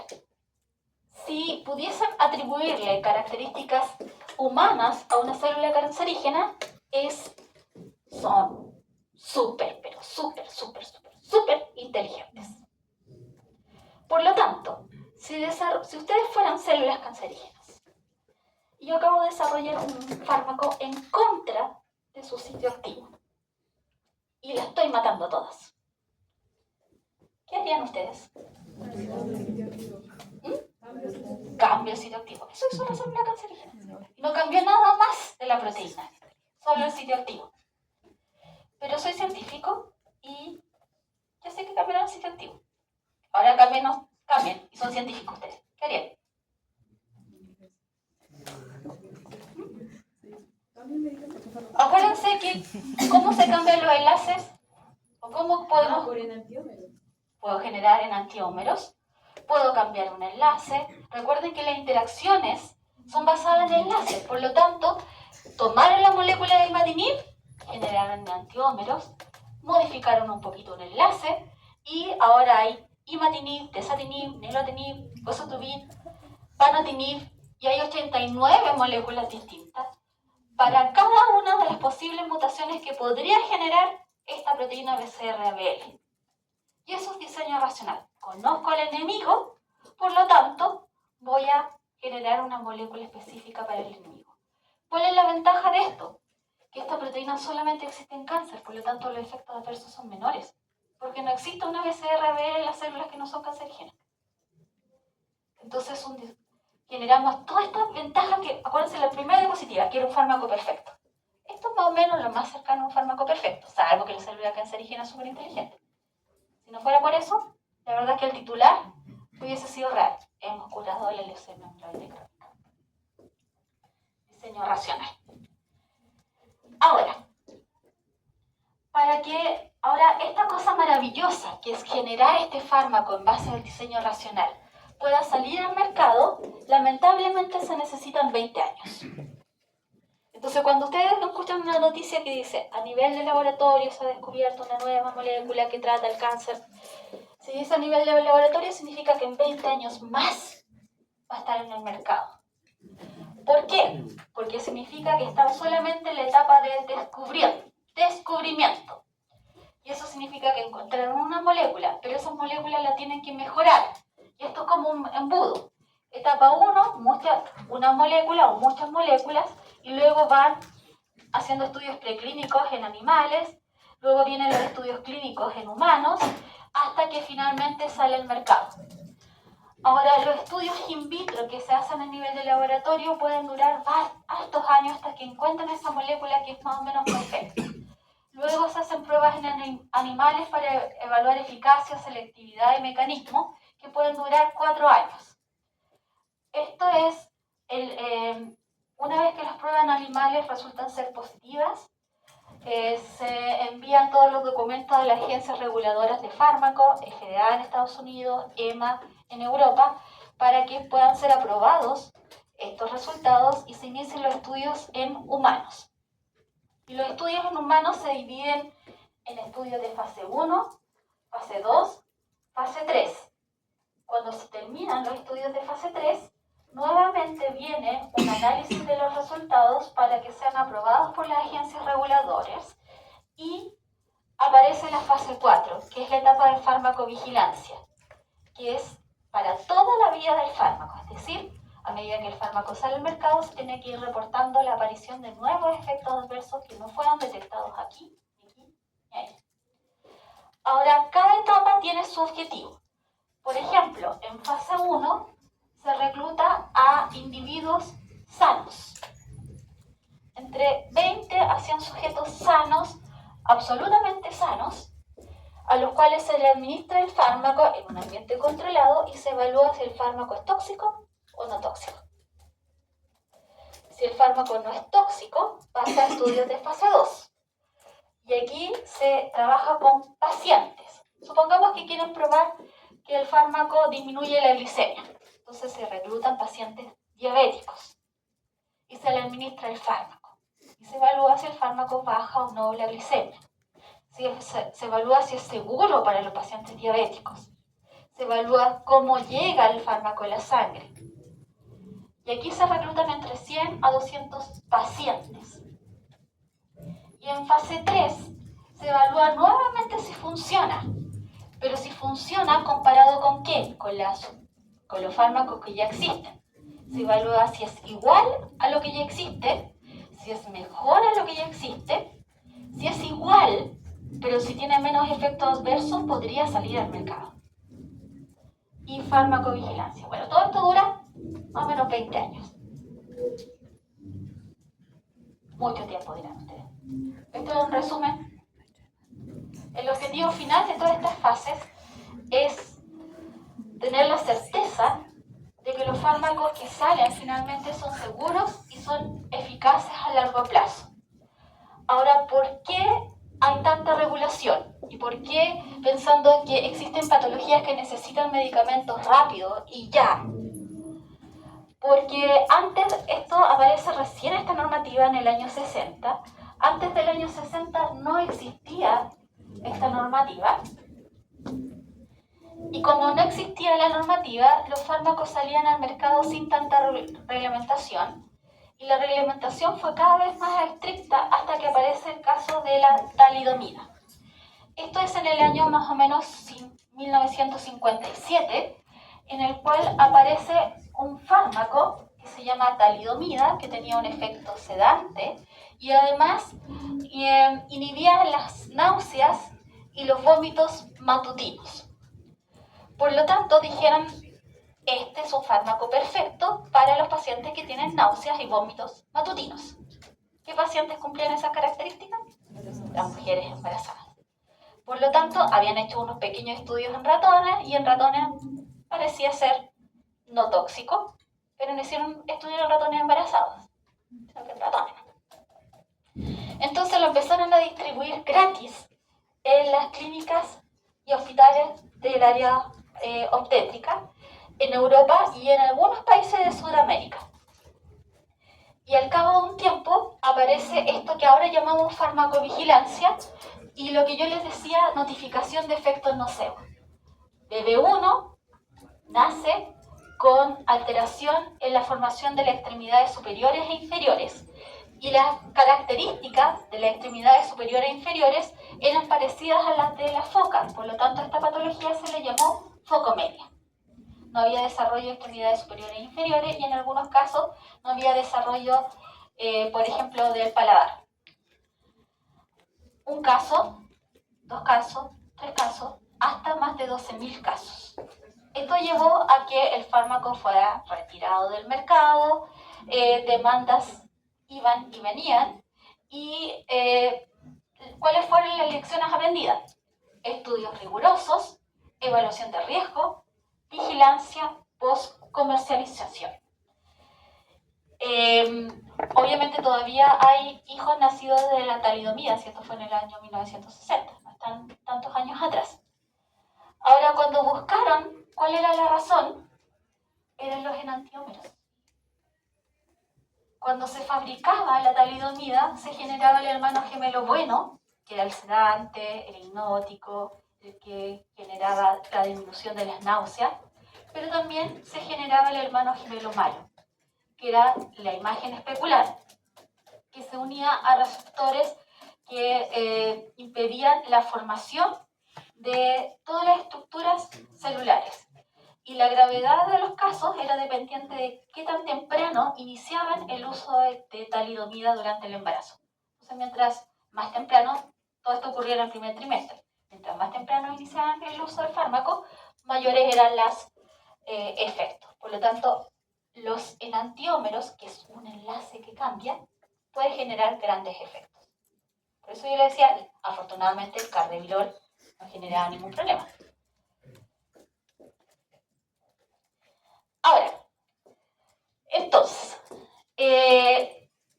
C: Si pudiesen atribuirle características humanas a una célula cancerígena, son súper inteligentes. Por lo tanto, si ustedes fueran células cancerígenas y yo acabo de desarrollar un fármaco en contra de su sitio activo. Y la estoy matando a todas. ¿Qué harían ustedes? Cambio el sitio activo. Eso es una célula cancerígena. No cambió nada más de la proteína, solo el sitio activo. Pero soy científico y ya sé que cambiaron el sitio activo. Ahora cambien, y son científicos ustedes. ¿Qué harían? Acuérdense que cómo se cambian los enlaces o cómo podemos... Puedo generar enantiómeros, puedo cambiar un enlace. Recuerden que las interacciones son basadas en enlaces, por lo tanto, tomaron la molécula de imatinib, generaron enantiómeros, modificaron un poquito un enlace y ahora hay imatinib, desatinib, nilotinib, gosotubib, panatinib y hay 89 moléculas distintas para cada una de las posibles mutaciones que podría generar esta proteína BCR-ABL. Y eso es diseño racional. Conozco al enemigo, por lo tanto, voy a generar una molécula específica para el enemigo. ¿Cuál es la ventaja de esto? Que esta proteína solamente existe en cáncer, por lo tanto los efectos adversos son menores, porque no existe una BCR-ABL en las células que no son cancerígenas. Entonces generamos todas estas ventajas que, acuérdense, la primera diapositiva, que era un fármaco perfecto. Esto es más o menos lo más cercano a un fármaco perfecto, salvo que la célula cancerígena es súper inteligente. Si no fuera por eso, la verdad es que el titular hubiese sido real. Hemos curado la leucemia amiloide crónica. Diseño racional. Ahora, ahora esta cosa maravillosa que es generar este fármaco en base al diseño racional pueda salir al mercado, lamentablemente se necesitan 20 años. Entonces, cuando ustedes escuchan una noticia que dice a nivel de laboratorio se ha descubierto una nueva molécula que trata el cáncer, si dice a nivel de laboratorio significa que en 20 años más va a estar en el mercado. ¿Por qué? Porque significa que están solamente en la etapa de descubrimiento. Y eso significa que encontraron una molécula, pero esas moléculas la tienen que mejorar. Y esto es como un embudo. Etapa 1, una molécula o muchas moléculas, y luego van haciendo estudios preclínicos en animales, luego vienen los estudios clínicos en humanos, hasta que finalmente sale al mercado. Ahora, los estudios in vitro que se hacen a nivel de laboratorio pueden durar hartos años hasta que encuentren esa molécula que es más o menos perfecta. Luego se hacen pruebas en animales para evaluar eficacia, selectividad y mecanismo, que pueden durar 4 años. Esto es, una vez que las pruebas en animales resultan ser positivas, se envían todos los documentos a las agencias reguladoras de fármacos, FDA en Estados Unidos, EMA en Europa, para que puedan ser aprobados estos resultados y se inicien los estudios en humanos. Y los estudios en humanos se dividen en estudios de fase 1, fase 2, fase 3. Cuando se terminan los estudios de fase 3, nuevamente viene un análisis de los resultados para que sean aprobados por las agencias reguladoras y aparece la fase 4, que es la etapa de farmacovigilancia, que es para toda la vida del fármaco, es decir, a medida que el fármaco sale al mercado se tiene que ir reportando la aparición de nuevos efectos adversos que no fueron detectados aquí y ahí. Ahora, cada etapa tiene su objetivo. Por ejemplo, en fase 1 se recluta a individuos sanos. Entre 20 a 100 sujetos sanos, absolutamente sanos, a los cuales se le administra el fármaco en un ambiente controlado y se evalúa si el fármaco es tóxico o no tóxico. Si el fármaco no es tóxico, pasa a estudios de fase 2. Y aquí se trabaja con pacientes. Supongamos que quieren probar que el fármaco disminuye la glicemia. Entonces se reclutan pacientes diabéticos y se le administra el fármaco. Y se evalúa si el fármaco baja o no la glicemia. Se evalúa si es seguro para los pacientes diabéticos. Se evalúa cómo llega el fármaco a la sangre. Y aquí se reclutan entre 100 a 200 pacientes. Y en fase 3 se evalúa nuevamente si funciona. Pero si funciona, ¿comparado con qué? Con los fármacos que ya existen. se evalúa si es igual a lo que ya existe, si es mejor a lo que ya existe, si es igual, pero si tiene menos efectos adversos, podría salir al mercado. Y farmacovigilancia. Bueno, todo esto dura más o menos 20 años. Mucho tiempo, dirán ustedes. Esto es un resumen. El objetivo final de todas estas fases es tener la certeza de que los fármacos que salen finalmente son seguros y son eficaces a largo plazo. Ahora, ¿por qué hay tanta regulación? ¿Y por qué, pensando en que existen patologías que necesitan medicamentos rápido y ya? Porque antes, esto aparece recién esta normativa en el año 60, antes del año 60 no existía esta normativa, y como no existía la normativa, los fármacos salían al mercado sin tanta reglamentación, y la reglamentación fue cada vez más estricta hasta que aparece el caso de la talidomida. Esto es en el año más o menos 1957, en el cual aparece un fármaco que se llama talidomida, que tenía un efecto sedante y además inhibía las náuseas y los vómitos matutinos. Por lo tanto, dijeron, este es un fármaco perfecto para los pacientes que tienen náuseas y vómitos matutinos. ¿Qué pacientes cumplían esas características? Las mujeres embarazadas. Por lo tanto, habían hecho unos pequeños estudios en ratones y en ratones parecía ser no tóxico, pero no hicieron estudios en ratones embarazados, sino que en ratones. Entonces lo empezaron a distribuir gratis en las clínicas y hospitales del área obstétrica en Europa y en algunos países de Sudamérica. Y al cabo de un tiempo aparece esto que ahora llamamos farmacovigilancia y lo que yo les decía, notificación de efectos nocivos. Bebé 1 nace con alteración en la formación de las extremidades superiores e inferiores y las características de las extremidades superiores e inferiores eran parecidas a las de las focas, por lo tanto a esta patología se le llamó focomelia. No había desarrollo de extremidades superiores e inferiores y en algunos casos no había desarrollo, por ejemplo, del paladar. Un caso, 2 casos, 3 casos, hasta más de 12.000 casos. Esto llevó a que el fármaco fuera retirado del mercado, demandas iban y venían, y ¿cuáles fueron las lecciones aprendidas? Estudios rigurosos, evaluación de riesgo, vigilancia, post-comercialización. Obviamente todavía hay hijos nacidos de la talidomida, si esto fue en el año 1960, no están tantos años atrás. Ahora, cuando buscaron cuál era la razón, eran los enantiómeros. Cuando se fabricaba la talidomida, se generaba el hermano gemelo bueno, que era el sedante, el hipnótico, el que generaba la disminución de las náuseas, pero también se generaba el hermano gemelo malo, que era la imagen especular, que se unía a receptores que impedían la formación de todas las estructuras celulares. Y la gravedad de los casos era dependiente de qué tan temprano iniciaban el uso de talidomida durante el embarazo. Entonces, mientras más temprano, todo esto ocurría en el primer trimestre, mientras más temprano iniciaban el uso del fármaco, mayores eran los efectos. Por lo tanto, los enantiómeros, que es un enlace que cambia, puede generar grandes efectos. Por eso yo le decía, afortunadamente el carvedilol no generaba ningún problema. Ahora, entonces,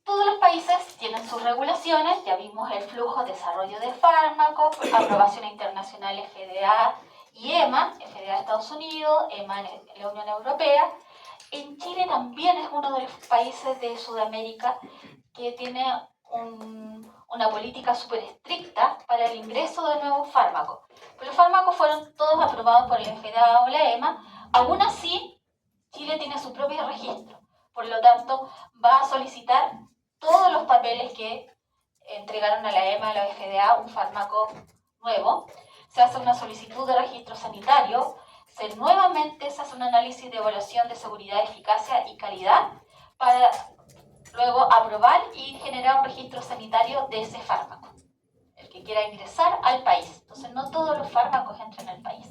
C: todos los países tienen sus regulaciones, ya vimos el flujo, desarrollo de fármacos, aprobación internacional FDA y EMA, FDA de Estados Unidos, EMA en la Unión Europea. En Chile también es uno de los países de Sudamérica que tiene una política súper estricta para el ingreso de nuevos fármacos. Pero los fármacos fueron todos aprobados por la FDA o la EMA, aún así Chile tiene su propio registro, por lo tanto va a solicitar todos los papeles que entregaron a la EMA, a la FDA, un fármaco nuevo. Se hace una solicitud de registro sanitario, nuevamente se hace un análisis de evaluación de seguridad, eficacia y calidad para luego aprobar y generar un registro sanitario de ese fármaco, el que quiera ingresar al país. Entonces, no todos los fármacos entran al país.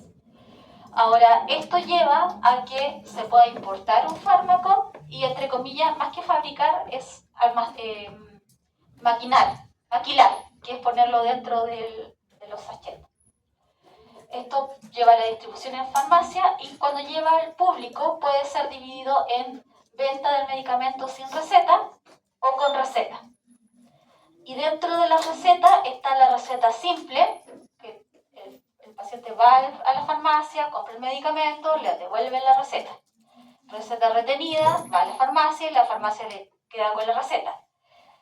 C: Ahora, esto lleva a que se pueda importar un fármaco y, entre comillas, más que fabricar, es maquilar, que es ponerlo dentro de los sachets. Esto lleva a la distribución en farmacia y cuando lleva al público puede ser dividido en venta del medicamento sin receta o con receta. Y dentro de la receta está la receta simple, que el paciente va a la farmacia, compra el medicamento, le devuelven la receta. Receta retenida, va a la farmacia y la farmacia le queda con la receta.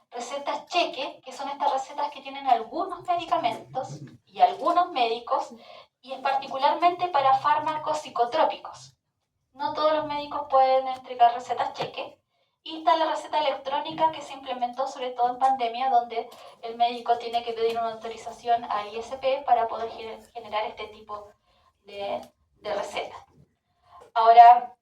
C: Recetas cheque, que son estas recetas que tienen algunos medicamentos y algunos médicos, y es particularmente para fármacos psicotrópicos. No todos los médicos pueden entregar recetas cheque. Y está la receta electrónica que se implementó sobre todo en pandemia, donde el médico tiene que pedir una autorización al ISP para poder generar este tipo de receta. Ahora,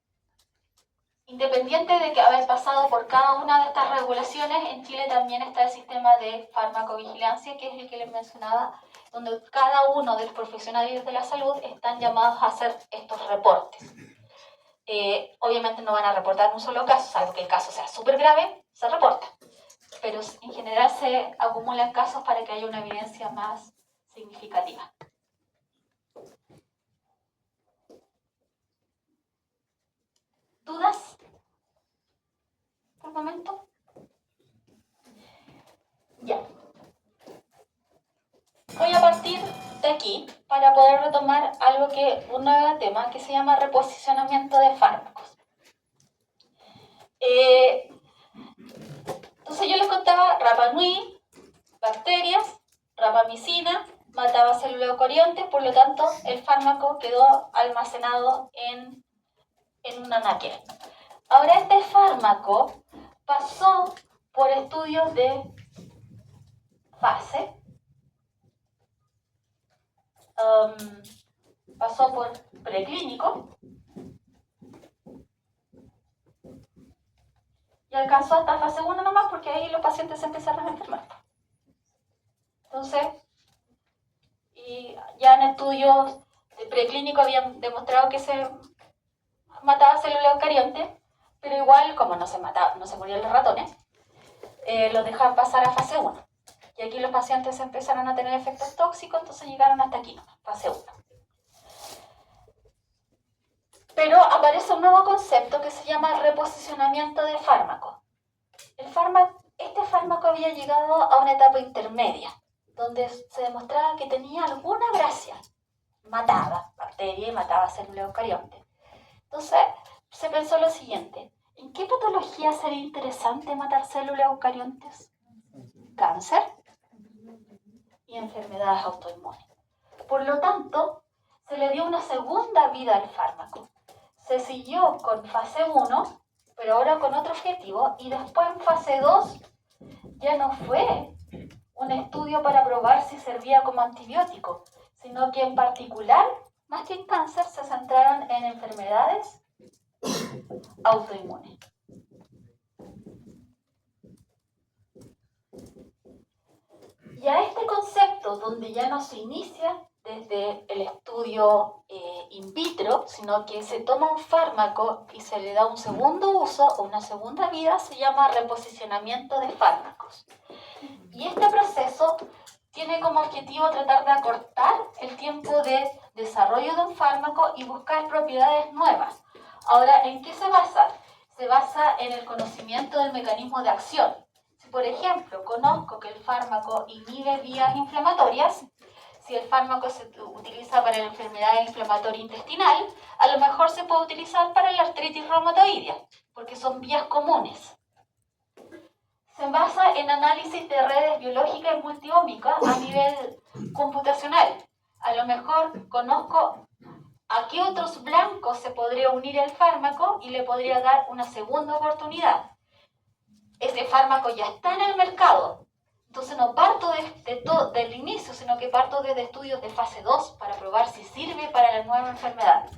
C: independiente de que haber pasado por cada una de estas regulaciones, en Chile también está el sistema de farmacovigilancia, que es el que les mencionaba, donde cada uno de los profesionales de la salud están llamados a hacer estos reportes. Obviamente no van a reportar un solo caso, salvo que el caso sea súper grave, se reporta. Pero en general se acumulan casos para que haya una evidencia más significativa. ¿Dudas? ¿Por el momento? Ya. Voy a partir de aquí para poder retomar un nuevo tema que se llama reposicionamiento de fármacos. Entonces yo les contaba Rapa Nui, bacterias, rapamicina, mataba células eucariontes, por lo tanto el fármaco quedó almacenado en una náquera. Ahora este fármaco pasó por estudios de fase, pasó por preclínico y alcanzó hasta fase 1 nomás, porque ahí los pacientes se empezaron a enfermar. Entonces, y ya en estudios de preclínico habían demostrado que se mataba células eucariontes, pero igual, como no se morían los ratones, los dejaban pasar a fase 1. Y aquí los pacientes empezaron a tener efectos tóxicos, entonces llegaron hasta aquí, fase 1. Pero aparece un nuevo concepto que se llama reposicionamiento de fármaco. Este fármaco había llegado a una etapa intermedia, donde se demostraba que tenía alguna gracia. Mataba bacterias y mataba células eucariontes. Entonces se pensó lo siguiente: ¿en qué patología sería interesante matar células eucariontes? Cáncer y enfermedades autoinmunes. Por lo tanto, se le dio una segunda vida al fármaco. Se siguió con fase 1, pero ahora con otro objetivo, y después en fase 2 ya no fue un estudio para probar si servía como antibiótico, sino que en particular, más que en cáncer, se centraron en enfermedades autoinmunes. Y a este concepto, donde ya no se inicia desde el estudio in vitro, sino que se toma un fármaco y se le da un segundo uso o una segunda vida, se llama reposicionamiento de fármacos. Y este proceso tiene como objetivo tratar de acortar el tiempo de desarrollo de un fármaco y buscar propiedades nuevas. Ahora, ¿en qué se basa? Se basa en el conocimiento del mecanismo de acción. Si, por ejemplo, conozco que el fármaco inhibe vías inflamatorias, si el fármaco se utiliza para la enfermedad inflamatoria intestinal, a lo mejor se puede utilizar para la artritis reumatoidea, porque son vías comunes. Se basa en análisis de redes biológicas y multiómicas a nivel computacional. A lo mejor conozco a qué otros blancos se podría unir el fármaco y le podría dar una segunda oportunidad. Ese fármaco ya está en el mercado, entonces no parto del inicio, sino que parto desde estudios de fase 2 para probar si sirve para la nueva enfermedad.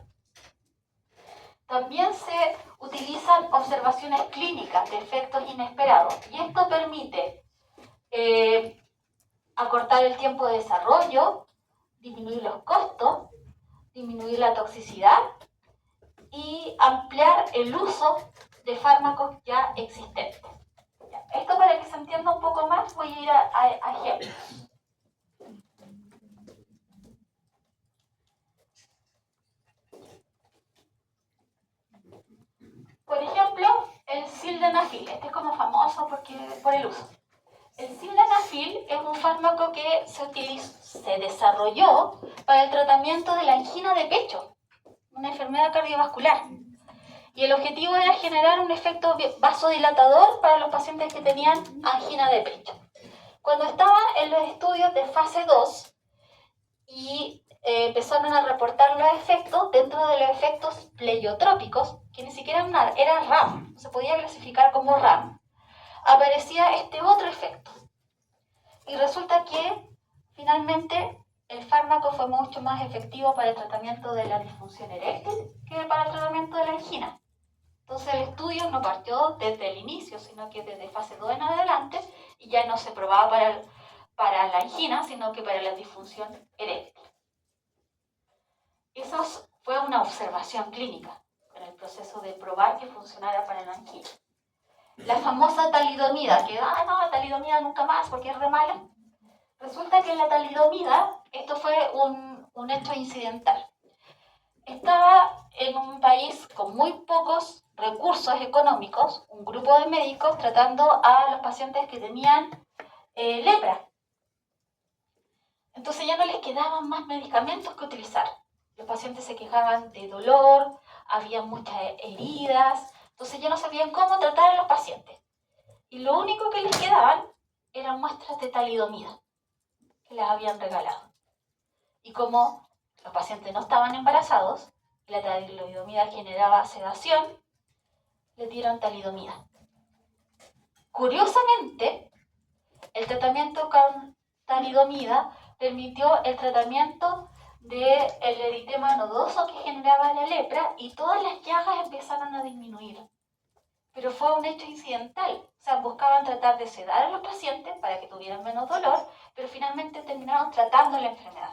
C: también se utilizan observaciones clínicas de efectos inesperados y esto permite acortar el tiempo de desarrollo, disminuir los costos, disminuir la toxicidad y ampliar el uso de fármacos ya existentes. Esto para que se entienda un poco más voy a ir a ejemplos. Por ejemplo, el sildenafil. Este es como famoso por el uso. El sildenafil es un fármaco que se desarrolló para el tratamiento de la angina de pecho, una enfermedad cardiovascular. Y el objetivo era generar un efecto vasodilatador para los pacientes que tenían angina de pecho. Cuando estaba en los estudios de fase 2 y empezaron a reportar los efectos, dentro de los efectos pleiotrópicos, que ni siquiera eran RAM, se podía clasificar como RAM, aparecía este otro efecto. Y resulta que finalmente el fármaco fue mucho más efectivo para el tratamiento de la disfunción eréctil que para el tratamiento de la angina. Entonces el estudio no partió desde el inicio, sino que desde fase 2 en adelante, y ya no se probaba para la angina, sino que para la disfunción eréctil. Eso fue una observación clínica en el proceso de probar que funcionara para la angina. La famosa talidomida, que no, talidomida nunca más porque es re mala. Resulta que la talidomida, esto fue un hecho incidental. Estaba en un país con muy pocos recursos económicos, un grupo de médicos tratando a los pacientes que tenían lepra. Entonces ya no les quedaban más medicamentos que utilizar. Los pacientes se quejaban de dolor, había muchas heridas, entonces ya no sabían cómo tratar a los pacientes. Y lo único que les quedaban eran muestras de talidomida que les habían regalado. Y como los pacientes no estaban embarazados, la talidomida generaba sedación, les dieron talidomida. Curiosamente, el tratamiento con talidomida permitió el tratamiento del eritema nodoso que generaba la lepra y todas las llagas empezaron a disminuir. Pero fue un hecho incidental, o sea, buscaban tratar de sedar a los pacientes para que tuvieran menos dolor, pero finalmente terminaron tratando la enfermedad.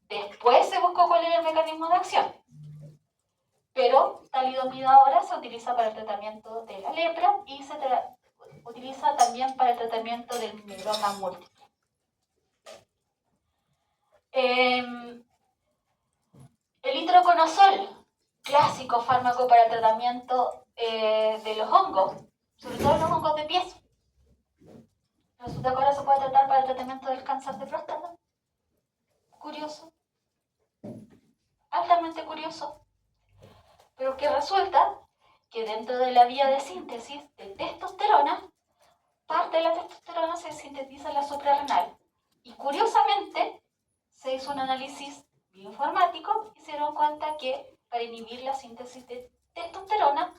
C: Después se buscó cuál era el mecanismo de acción, pero talidomida ahora se utiliza para el tratamiento de la lepra y se utiliza también para el tratamiento del mieloma múltiple. El itraconazol, clásico fármaco para el tratamiento de los hongos, sobre todo los hongos de pies. Resulta que ahora se puede tratar para el tratamiento del cáncer de próstata. Curioso. Altamente curioso. Pero que resulta que dentro de la vía de síntesis de testosterona, parte de la testosterona se sintetiza en la suprarrenal. Y curiosamente, se hizo un análisis bioinformático y se dieron cuenta que para inhibir la síntesis de testosterona,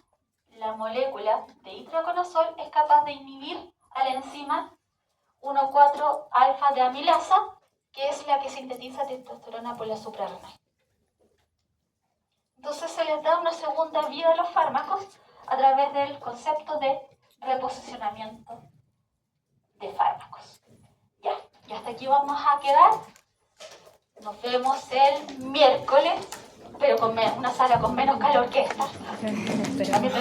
C: la molécula de itraconazol es capaz de inhibir a la enzima 1,4-alfa de amilasa, que es la que sintetiza testosterona por la suprarrenal. Entonces se les da una segunda vida a los fármacos a través del concepto de reposicionamiento de fármacos. Ya, y hasta aquí vamos a quedar. Nos vemos el miércoles, pero con una sala con menos calor que esta.
B: Esperamos.